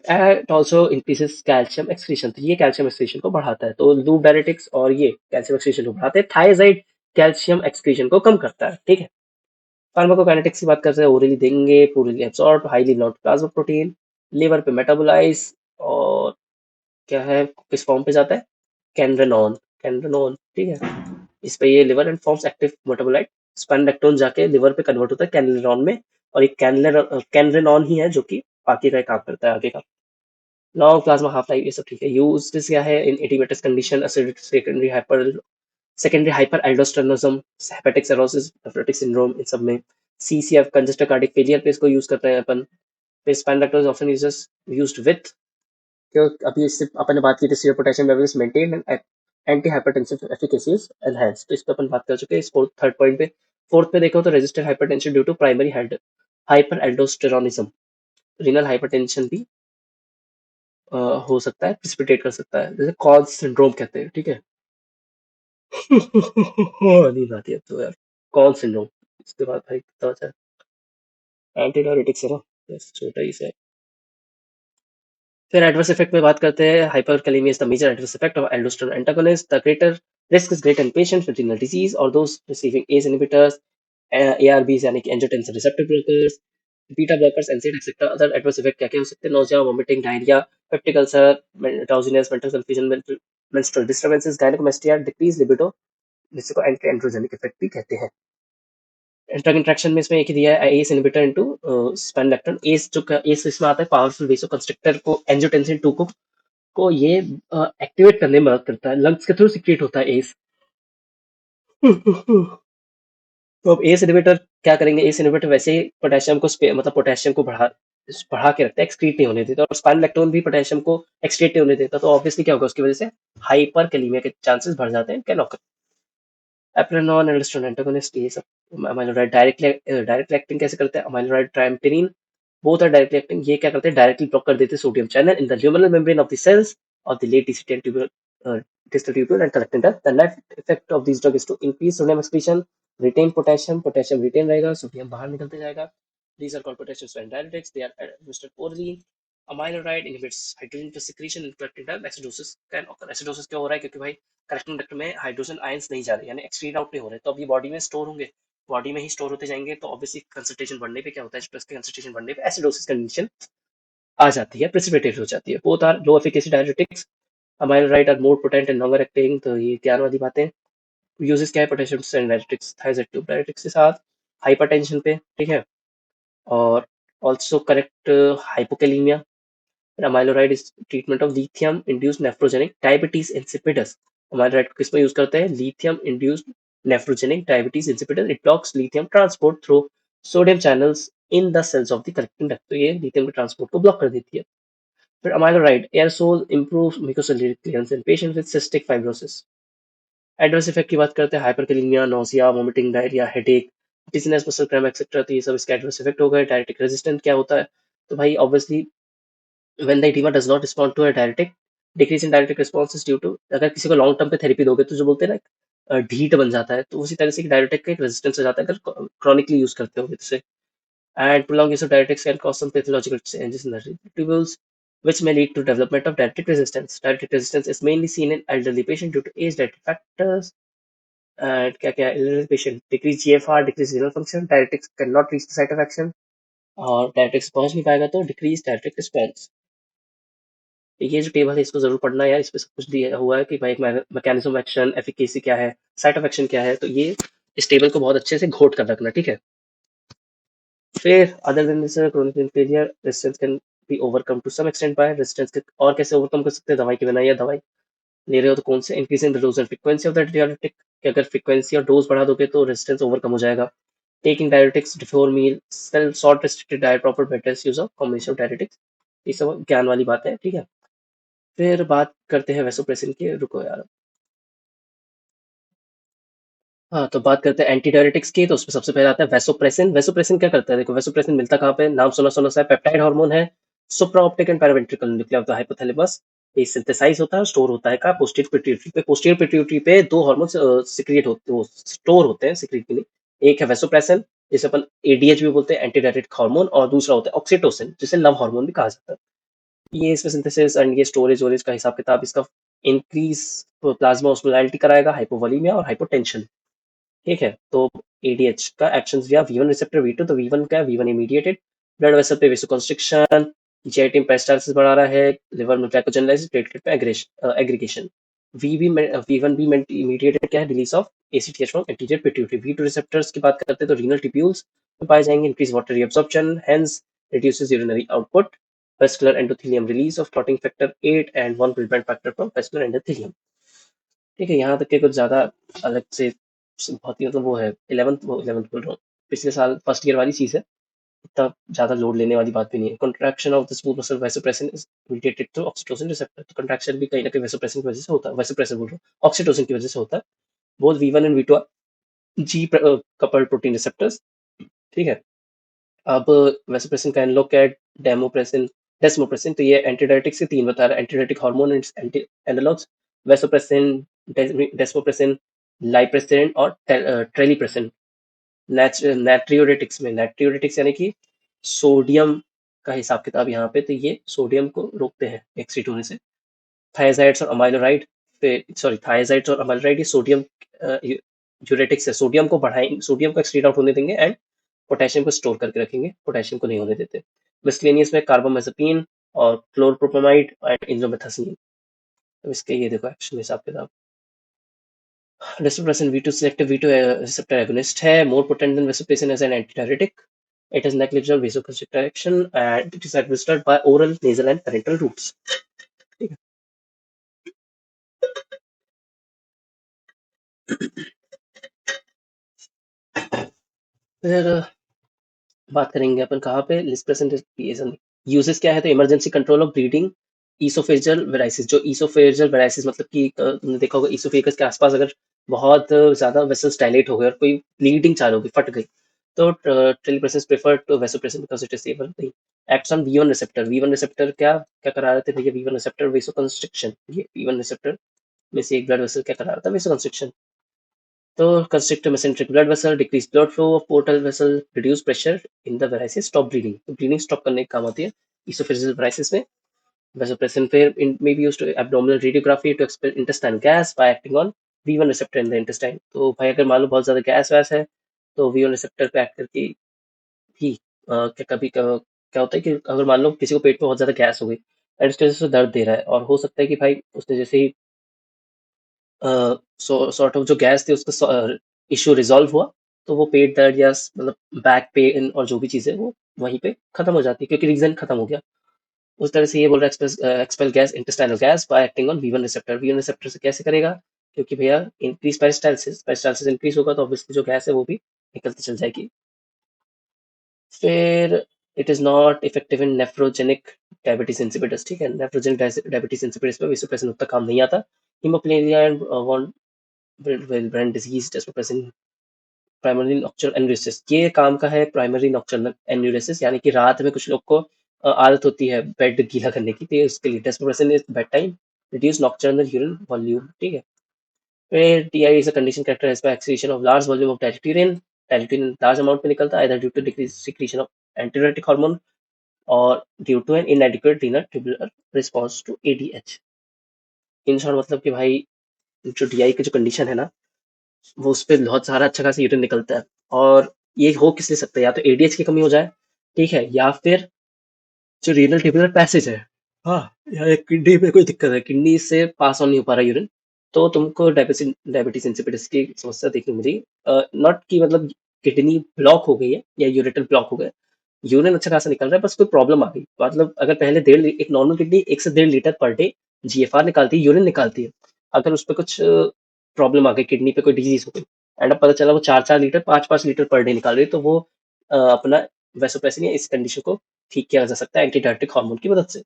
A: it also increases calcium excretion, तो ये कैल्शियम एक्सक्रीशन को बढ़ाता है, तो लूप डायरेटिक्स और ये कैल्शियम एक्सक्रीशन को बढ़ाते हैं, थायराइड कैल्शियम एक्सक्रीशन को कम करता है, ठीक है। फार्माकोकाइनेटिक्स की बात करते हैं, ओरली देंगे, पूरी absorb, highly not plasma protein, liver पे मेटाबोलाइज, और क्या है, किस फॉर्म पे जाता है, कैनरेनॉन, कैनरेनॉन, ठीक है, इस पे ये liver and forms active metabolite, spironolactone जाके लिवर पे कन्वर्ट होता है कैनरेनॉन में, और ये कैनरेनॉन ही है जो कि बाकी का काम करता है आगे का। लॉन्ग प्लाज्मा हाफ लाइफ, ये सब ठीक है। यूज क्या है in oedematous condition, acidic secondary hyperaldosteronism, hepatic cirrhosis, nephrotic syndrome, इन सब में। सीसीएफ कंजेस्टिव कार्डियक फेलियर पे इसको यूज करते हैं अपन। फिर spironolactone is often used with, क्यों, अभी इससे अपन ने बात की थी, serum potassium levels maintain and antihypertensive efficacies enhance, तो इस पे अपन बात कर चुके हैं। इस थर्ड पॉइंट पे, फोर्थ पे देखो तो resistant hypertension due to primary hyperaldosteronism, renal hypertension भी हो सकता है, प्रिसिपिटेट कर सकता है, जैसे कॉल्स सिंड्रोम कहते हैं, ठीक है। नींद आती है अब तो यार, कॉल सिंड्रोम, इसके बाद भाई कितना बचा है, एंटी डायरेटिक्स है ना, बस छोटा ही सा। फिर एडवर्स इफेक्ट में बात करते हैं, hyperkalaemia is the major adverse effect of aldosterone antagonist, the greater risk is great in patients with renal disease और those receiving ACE inhibitors, ARBs यानी कि angiotensin receptor blockers, beta blockers, NSAID etcetera. Other adverse effect क्या क्या हो सकते हैं? Nausea, vomiting, diarrhoea, peptic ulcer, drowsiness, mental confusion, menstrual disturbances, gynaecomastia, decrease libido, जिसको anti androgenic effect भी कहते हैं। ड्रग इंटरेक्शन में इसमें एक ही दिया है, एस इनहिबिटर इनटू स्पाइनोलेक्टन। एस जो एस इसमें आता है पावरफुल वेसोकंस्ट्रिक्टर को, एंजियोटेंसिन 2 को ये एक्टिवेट करने में मदद करता है, लंग्स के थ्रू सीक्रेट होता है एस। तो अब एस इनहिबिटर क्या करेंगे? एस इनहिबिटर वैसे ही पोटेशियम को मतलब पोटेशियम को बढ़ा के रखता है, एक्सक्रीट नहीं होने देता, और स्पाइनोलेक्टोन भी पोटेशियम को एक्सक्रीट नहीं होने देता, तो ऑब्वियसली क्या होगा उसकी वजह से? हाइपर कैलीमिया के चांसेस बढ़ जाते हैं, can occur. Eplerenone aldosterone antagonist, ये सब अमाइलोराइड डायरेक्ट एक्टिंग कैसे करते हैं? Amiloride triamterene both are directly acting. ये क्या करते हैं? डायरेक्टली ब्लॉक कर देते हैं sodium channel in the luminal membrane of the cells of the late distal tubule and collecting dust. The net effect of these drugs is to increase sodium excretion, retain potassium, potassium retain रहेगा, sodium बाहर निकलते जाएगा. These are called potassium spine diuretics. They are administered orally. Amiloride inhibits hydrogen secretion in collecting duct. Acidosis can occur. Acidosis क्यों हो रहा है? क्योंकि भाई collecting duct में हाइड्रोजन आयंस नहीं जा रहे, यानी एक्सक्रीट आउट नहीं हो रहे, तो अब ये बॉडी में स्टोर होंगे, बॉडी में ही स्टोर होते जाएंगे, तो ऑब्वियसली कंसंट्रेशन बढ़ने पे क्या होता है? H+ के कंसंट्रेशन बढ़ने पे एसिडोसिस कंडीशन आ जाती है, प्रेसिपिटेट हो जाती है. Both are low efficacy diuretics. Amiloride are more potent and longer acting, तो ये ज्ञान वाली बातें. यूजेस क्या है पोटेशियम डायरेटिक्स? थायराइड डायरेटिक्स के साथ हाइपरटेंशन पे, ठीक है, और also correct hypokalaemia. Amiloride is treatment of lithium induced nephrogenic diabetes insipidus. Amiloride किस में यूज करते हैं? Lithium induced nephrogenic diabetes insipidus. It blocks lithium transport through sodium channels in the cells of the collecting duct, तो ये lithium के transport को block कर देती है. फिर amiloride aerosol improves mucociliary clearance in patients with cystic fibrosis. Adverse effect की बात करते हैं, hyperkalaemia, nausea, vomiting, diarrhoea, headache, dizziness, muscle cramp etcetera, तो ये सब इसके एडवर्स इफेक्ट हो गए. डायरेटिक रेजिस्टेंट क्या होता है? तो भाई obviously when the oedema does not respond to a diuretic, decrease in diuretic response is due to, अगर किसी को लॉन्ग टर्म पे थेरेपी दोगे तो जो बोलते हैं ना ढीठ बन जाता है, तो उसी तरह से डायरेटिक का एक रेजिस्टेंस हो जाता है अगर क्रॉनिकली यूज करते हो इसे. And prolonged use of diuretics can cause some pathological changes in the tubules, which may lead to development of diuretic resistance. Diuretic resistance is mainly seen in elderly patients due to age-related factors. And क्या क्या elderly patient decrease GFR, decrease renal function, diuretics cannot reach the site of action, और diuretics पहुंच नहीं पाएगा तो decrease diuretic response. ये जो table है इसको जरूर पढ़ना यार, इस पे सब कुछ दिया हुआ है कि भाई मैकेनिज्म एक्शन, एफिकेसी क्या है, साइट ऑफ एक्शन क्या है, तो ये इस टेबल को बहुत अच्छे से घोट कर रखना, ठीक है. फिर other than this chronic failure resistance can be overcome to some extent by resistance के, और कैसे ओवरकम कर सकते हैं? दवाई के बिना, या दवाई ले रहे हो तो कौन से? Increasing the dose and frequency of the diuretic, कि अगर फ्रीक्वेंसी और डोज बढ़ा दोगे तो रेजिस्टेंस ओवरकम हो जाएगा. Taking diuretics before meal, salt restricted diet, proper bed rest, use of combination of diuretics, ये सब ज्ञान वाली बात है, ठीक है. फिर बात करते हैं वेसोप्रेसिन की, रुको यार. हाँ, तो बात करते हैं एंटी डायरेटिक्स की, तो उसमें सबसे पहले आता है वेसोप्रेसिन. वेसोप्रेसिन क्या करता है? देखो वेसोप्रेसिन मिलता कहाँ पे? नाम सुना सुना सा है, पेप्टाइड हार्मोन है, supraoptic and paraventricular nuclear of the hypothalamus. ये सिंथेसाइज होता है, स्टोर होता है कहाँ? पोस्टीरियर पिट्यूटरी पे. पोस्टीरियर पिट्यूटरी पे दो हार्मोन सिक्रिएट होते हैं, स्टोर होते हैं सिक्रिएट के लिए. एक है वेसोप्रेसिन, जिसे अपन एडीएच भी बोलते हैं, एंटी डायरेटिक हार्मोन, और दूसरा होता है ऑक्सीटोसिन, जिसे लव हार्मोन भी कहा जाता है. ये इसमें सिंथेसिस एंड ये स्टोरेज वोरेज का हिसाब किताब, इसका इंक्रीज प्लाज्मा ऑस्मोलैरिटी कराएगा, हाइपोवोलीमिया और हाइपोटेंशन, ठीक है. तो एडीएच का एक्शन विया V1 रिसेप्टर, V2, तो V1 क्या है? V1 इमीडिएटेड, ब्लड वेसल पे वेसोकंस्ट्रिक्शन, जीआईटी में पेरिस्टाल्सिस बढ़ा रहा है, लिवर में ग्लाइकोजेनेलाइसिस, प्लेटलेट पे एग्रीगेशन. V1 भी इमीडिएटेड क्या है? Release of ACTH from anterior pituitary. V2 receptors की बात करते हैं तो रीनल ट्यूब्यूल्स में पाए जाएंगे, increase water reabsorption, hence reduces urinary output, vascular endothelium, release of clotting factor 8 and 1 prevent factor from vascular endothelium, ठीक है. यहाँ तक के कुछ ज्यादा अलग से बहुत ही मतलब वो है, 11th बोल रहा हूँ, पिछले साल फर्स्ट ईयर वाली चीज है, इतना ज्यादा लोड लेने वाली बात भी नहीं है. Contraction of the smooth muscle vasopressin is mediated through oxytocin receptor, तो कंट्रैक्शन भी कहीं ना कहीं वेसोप्रेसिन की वजह से होता है, वेसोप्रेसिन बोल रहा हूँ, ऑक्सीटोसिन की वजह से होता है. Both V1 and V2 G coupled protein receptors, ठीक है. अब वेसोप्रेसिन का एनालॉग क्या है? डेस्मोप्रेसिन, तो ये एंटीडायरेटिक्स के तीन बता रहा है, antidiuretic hormone and anti analogues, vasopressin, desmopressin, lypressin और ट्रेलिप्रेसिन. नाट्रियोरेटिक्स में, नाट्रियोरेटिक्स यानी कि सोडियम का हिसाब किताब यहाँ पे, तो ये सोडियम को रोकते हैं एक्सीट होने से। थायजाइड्स और अमाइलोराइड पे, सॉरी, थायजाइड्स और अमाइलोराइड ये सोडियम यूरेटिक्स है, सोडियम को बढ़ाएंगे, सोडियम को एक्सक्रीट आउट होने देंगे एंड पोटेशियम को स्टोर करके रखेंगे, पोटेशियम को नहीं होने देते। मिसलेनियस में कार्बामेज़ेपिन और क्लोरप्रोपेमाइड एंड इंडोमेथासिन। तो इसके ये देखो एक्शन हिसाब किताब। Desmopressin V2 selective V2 receptor agonist है, more potent than vasopressin as an antidiuretic. It has negligible vasoconstrictor action and it is administered by oral, nasal and parenteral routes. ठीक है। फिर बात करेंगे अपन कहाँ पे, लिस्पेसन यूजेस क्या है, तो emergency control of bleeding, oesophageal varices, जो ईसोफेजियल वेराइसिस मतलब कि तुमने देखा होगा ईसोफेगस के आसपास अगर बहुत ज्यादा वेसल्स डायलेट हो गए और कोई ब्लीडिंग चालू हो गई, फट गई, तो terlipressin prefer to vasopressin because it is stable. नहीं, acts on V one receptor, V one receptor क्या क्या करा रहे थे भैया, वी1 रिसेप्टर वेसोकंस्ट्रिक्शन, ये वी1 रिसेप्टर में से एक ब्लड वेसल क्या करा रहा था, वेसोकंस्ट्रिक्शन। तो constrict mesenteric blood vessel, decrease blood flow of portal vessel, reduce pressure in the varices, stop bleeding, तो bleeding stop करने का काम आती है esophageal varices में। Vasopressin फिर may be used to abdominal radiography to expel intestinal gas by acting on V1 receptor in the intestine। तो भाई अगर मान लो बहुत ज्यादा गैस वैस है तो V1 रिसेप्टर पे एक्ट करके भी क्या कभी क्या होता है कि अगर मान लो किसी को पेट में बहुत ज्यादा गैस हो गई एंड उसकी वजह से दर्द दे रहा है और हो सकता है कि भाई उसने जैसे ही सॉर्ट ऑफ जो गैस थी उसका इश्यू रिजॉल्व हुआ, तो वो पेट दर्द या मतलब बैक पेन और जो भी चीज़ें वो वहीं पे खत्म हो जाती है क्योंकि रीजन खत्म हो गया। उस तरह से ये बोल रहा है expel gas intestinal gas bye acting on V one receptor. V one receptor से कैसे करेगा, क्योंकि भैया इंक्रीज पेरिस्टालसिस, पेरिस्टालसिस इंक्रीज होगा तो ऑब्वियसली जो गैस है वो भी निकलती चल जाएगी। फिर it is not effective in nephrogenic diabetes insipidus, ठीक है, नेफ्रोजेनिक डायबिटीज इंसिपिडस पे विसोप्रेसिन उतना काम नहीं आता। Haemophilia and brain disease desmopressin primary nocturnal enuresis, ये काम का है प्राइमरी नॉक्चरनल एन्यूरिसिस, यानी कि रात में कुछ लोग को आदत होती है बेड गीला करने की, तो उसके लिए desmopressin is bedtime reduce nocturnal urine volume, ठीक है। फिर DI is a condition characterised by excretion of large volume of direct urine large amount में निकलता है either due to decrease secretion of antidiuretic hormone और due to an inadequate renal tubular response to ADH. In short मतलब कि भाई जो DI की जो कंडीशन है ना, वो उस पे बहुत सारा अच्छा खासा यूरिन निकलता है और ये हो किस लिए सकता है, या तो एडीएच की कमी हो जाए, ठीक है, या फिर जो रीनल ट्यूबुलर पैसेज है, हाँ, या एक किडनी में कोई दिक्कत है, किडनी से पास ऑन नहीं हो पा रहा यूरिन, तो तुमको डायबिटीज इंसिपिडस की समस्या देखने को मिली। नॉट कि मतलब किडनी ब्लॉक हो गई है या यूरेटर ब्लॉक हो गया, यूरिन अच्छा खासा निकल रहा है, बस कोई प्रॉब्लम आ गई, मतलब अगर पहले एक नॉर्मल किडनी 1 से 1.5 लीटर पर डे जीएफआर निकालती है, यूरिन निकालती है, अगर उस पर कुछ प्रॉब्लम आ गई, किडनी पे कोई डिजीज हो गई एंड अब पता चला वो 4-4 लीटर 5-5 लीटर पर डे निकाल रही है, तो वो अपना वैसोप्रेसिन या इस कंडीशन को ठीक किया जा सकता है एंटीडायरेटिक हार्मोन की मदद से।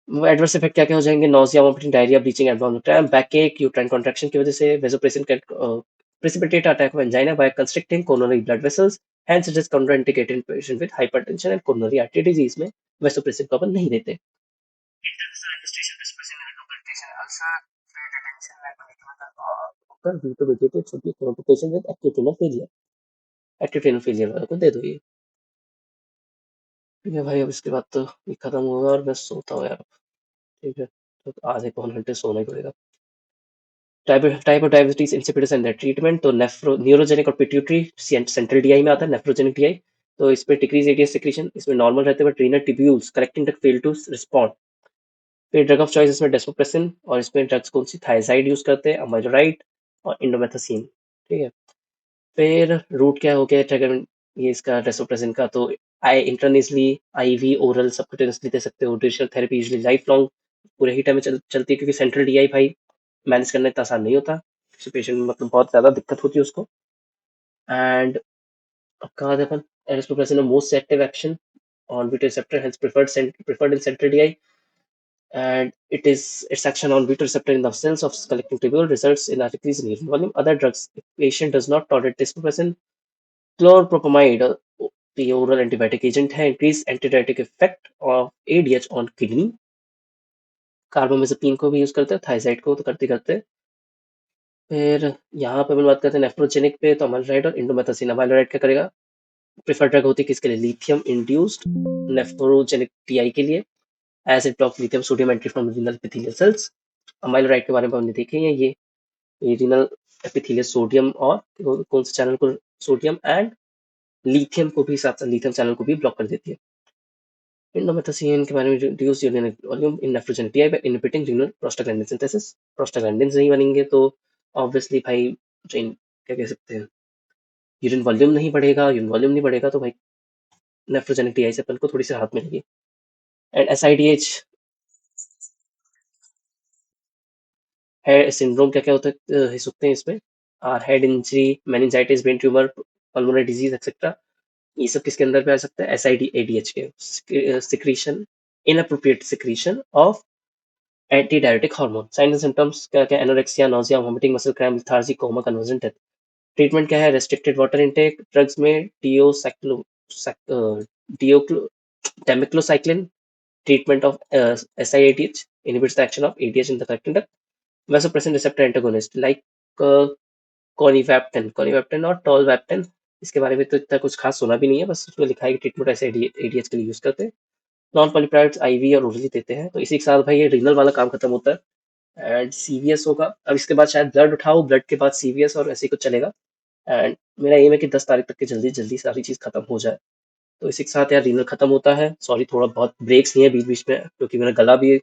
A: वो एडवर्स इफेक्ट क्या क्या हो जाएंगे, nausea, vomiting, diarrhoea, bleaching, abdominal cramp, back एक, यूट्राइन कॉन्ट्रैक्शन की वजह से, vasopressin can precipitate attack of angina by constricting coronary blood vessels, hence it is contraindicated in patient with hypertension and coronary artery disease में vasopressin को अपन नहीं देते। due to vegetative should be given to patient with acute renal failure, acute renal failure वाले को दे दो ये। ठीक है भाई, अब इसके बाद तो ये खत्म होगा और मैं सोता हूँ यार, ठीक है, तो आधे पौन घंटे सोना ही पड़ेगा। Type of diabetes insipidus and their treatment, तो न्यूरोजेनिक और पिट्यूटरी सेंट्रल डीआई में आता है, नेफ्रोजेनिक डीआई, तो इस पे डिक्रीज एडीएस सिक्रीशन, इसमें नॉर्मल रहते हैं but renal tubules collecting drug fail to respond. फिर ड्रग ऑफ चॉइस इसमें डेस्मोप्रेसिन और इसमें ड्रग्स कौन सी, थायजाइड यूज करते हैं, अमाइलोराइड और इंडोमेथासिन, ठीक है। फिर रूट क्या हो गया ट्रिगर ये इसका डेस्मोप्रेसिन का, तो आई इंटरनेसली, आईवी, ओरल, सबक्यूटेनियसली दे सकते हो। Duration therapy usually life long पूरे ही टाइम में चलती है क्योंकि सेंट्रल डीआई भाई मैनेज करना इतना आसान नहीं होता, किसी पेशेंट में मतलब बहुत ज्यादा दिक्कत होती है उसको। एंड अब कहाँ थे अपन, एरिस्टोप्रेसिन most active action on beta receptor hence preferred in central DI, and its action on beta receptor in the cells of collecting tubule results in a decrease in urine volume. Other drugs, if patient does not tolerate desmopressin, chlorpropamide, the oral antibiotic agent है, increase antidiuretic effect of ADH on kidney। Carbamazepine को भी use करते हैं, thiazide को तो करते करते। फिर यहाँ पे अपन बात करते हैं नेफ्रोजेनिक पे, तो अमाइलोराइड और इंडोमेथासिन। अमाइलोराइड क्या करेगा, प्रेफर्ड ड्रग होती है किसके लिए? लिथियम इंड्यूस्ड नेफ्रोजेनिक टीआई के लिए। Acid block lithium sodium entry from renal epithelial cells. अमाइलोराइड के बारे में हमने देखे हैं ये रीनल एपिथेलियल सोडियम और कौन से चैनल को? सोडियम एंड लिथियम को भी, साथ साथ लिथियम चैनल को भी ब्लॉक कर देती है। इंडोमेथासिन के बारे में, reduce urinary volume in nephrogenic TI by inhibiting renal prostaglandin synthesis. Prostaglandin नहीं बनेंगे तो ऑब्वियसली भाई क्या कह सकते हैं, यूरिन वॉल्यूम नहीं बढ़ेगा। यूरिन वॉल्यूम नहीं बढ़ेगा तो भाई नेफ्रोजेनिक टीआई से अपन को थोड़ी सी राहत मिलेगी। एंड एसआईडीएच है सिंड्रोम, क्या क्या होता है सकते हैं इसमें? Head injury, meningitis, brain tumour, pulmonary disease etcetera. ये सब किसके अंदर पे आ सकता है? एसआईडी एडीएच के। Secretion, inappropriate secretion of antidiuretic hormone. Signs and symptoms क्या क्या? Anorexia, nausea, vomiting, muscle cramp, lethargy, coma, convergent death. Treatment क्या है? Restricted water intake. ड्रग्स में demeclocycline, treatment of SIADH, inhibits the action of ADH in the conduct. Vasopressin receptor antagonist like कॉनिवैप्टेन और टॉलवैप्टेन। इसके बारे में तो इतना कुछ खास सुना भी नहीं है, बस उसमें लिखा है कि ट्रीटमेंट ऐसे ADH के लिए यूज करते हैं। नॉन पॉलीपेप्टाइड्स IV और ओरली देते हैं। तो इसी के साथ भाई ये रीनल वाला काम खत्म होता है एंड CVS होगा। अब इसके बाद शायद ब्लड उठाओ, ब्लड के बाद CVS और ऐसे ही कुछ चलेगा। एंड मेरा एम है कि 10 तारीख तक के जल्दी जल्दी सारी चीज खत्म हो जाए। तो इसी के साथ यार रीनल खत्म होता है। सॉरी थोड़ा बहुत ब्रेक्स नहीं है बीच बीच में, क्योंकि मेरा गला भी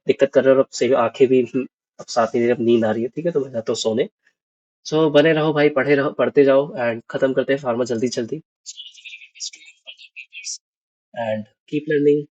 A: दिक्कत कर रहा है और अब सही में आंखें भी अब साथ नहीं दे रही, अब नींद आ रही है। ठीक है, तो मैं जाता हूँ सोने। सो बने रहो भाई, पढ़े रहो, पढ़ते जाओ एंड खत्म करते हैं फार्मा जल्दी जल्दी। And keep learning.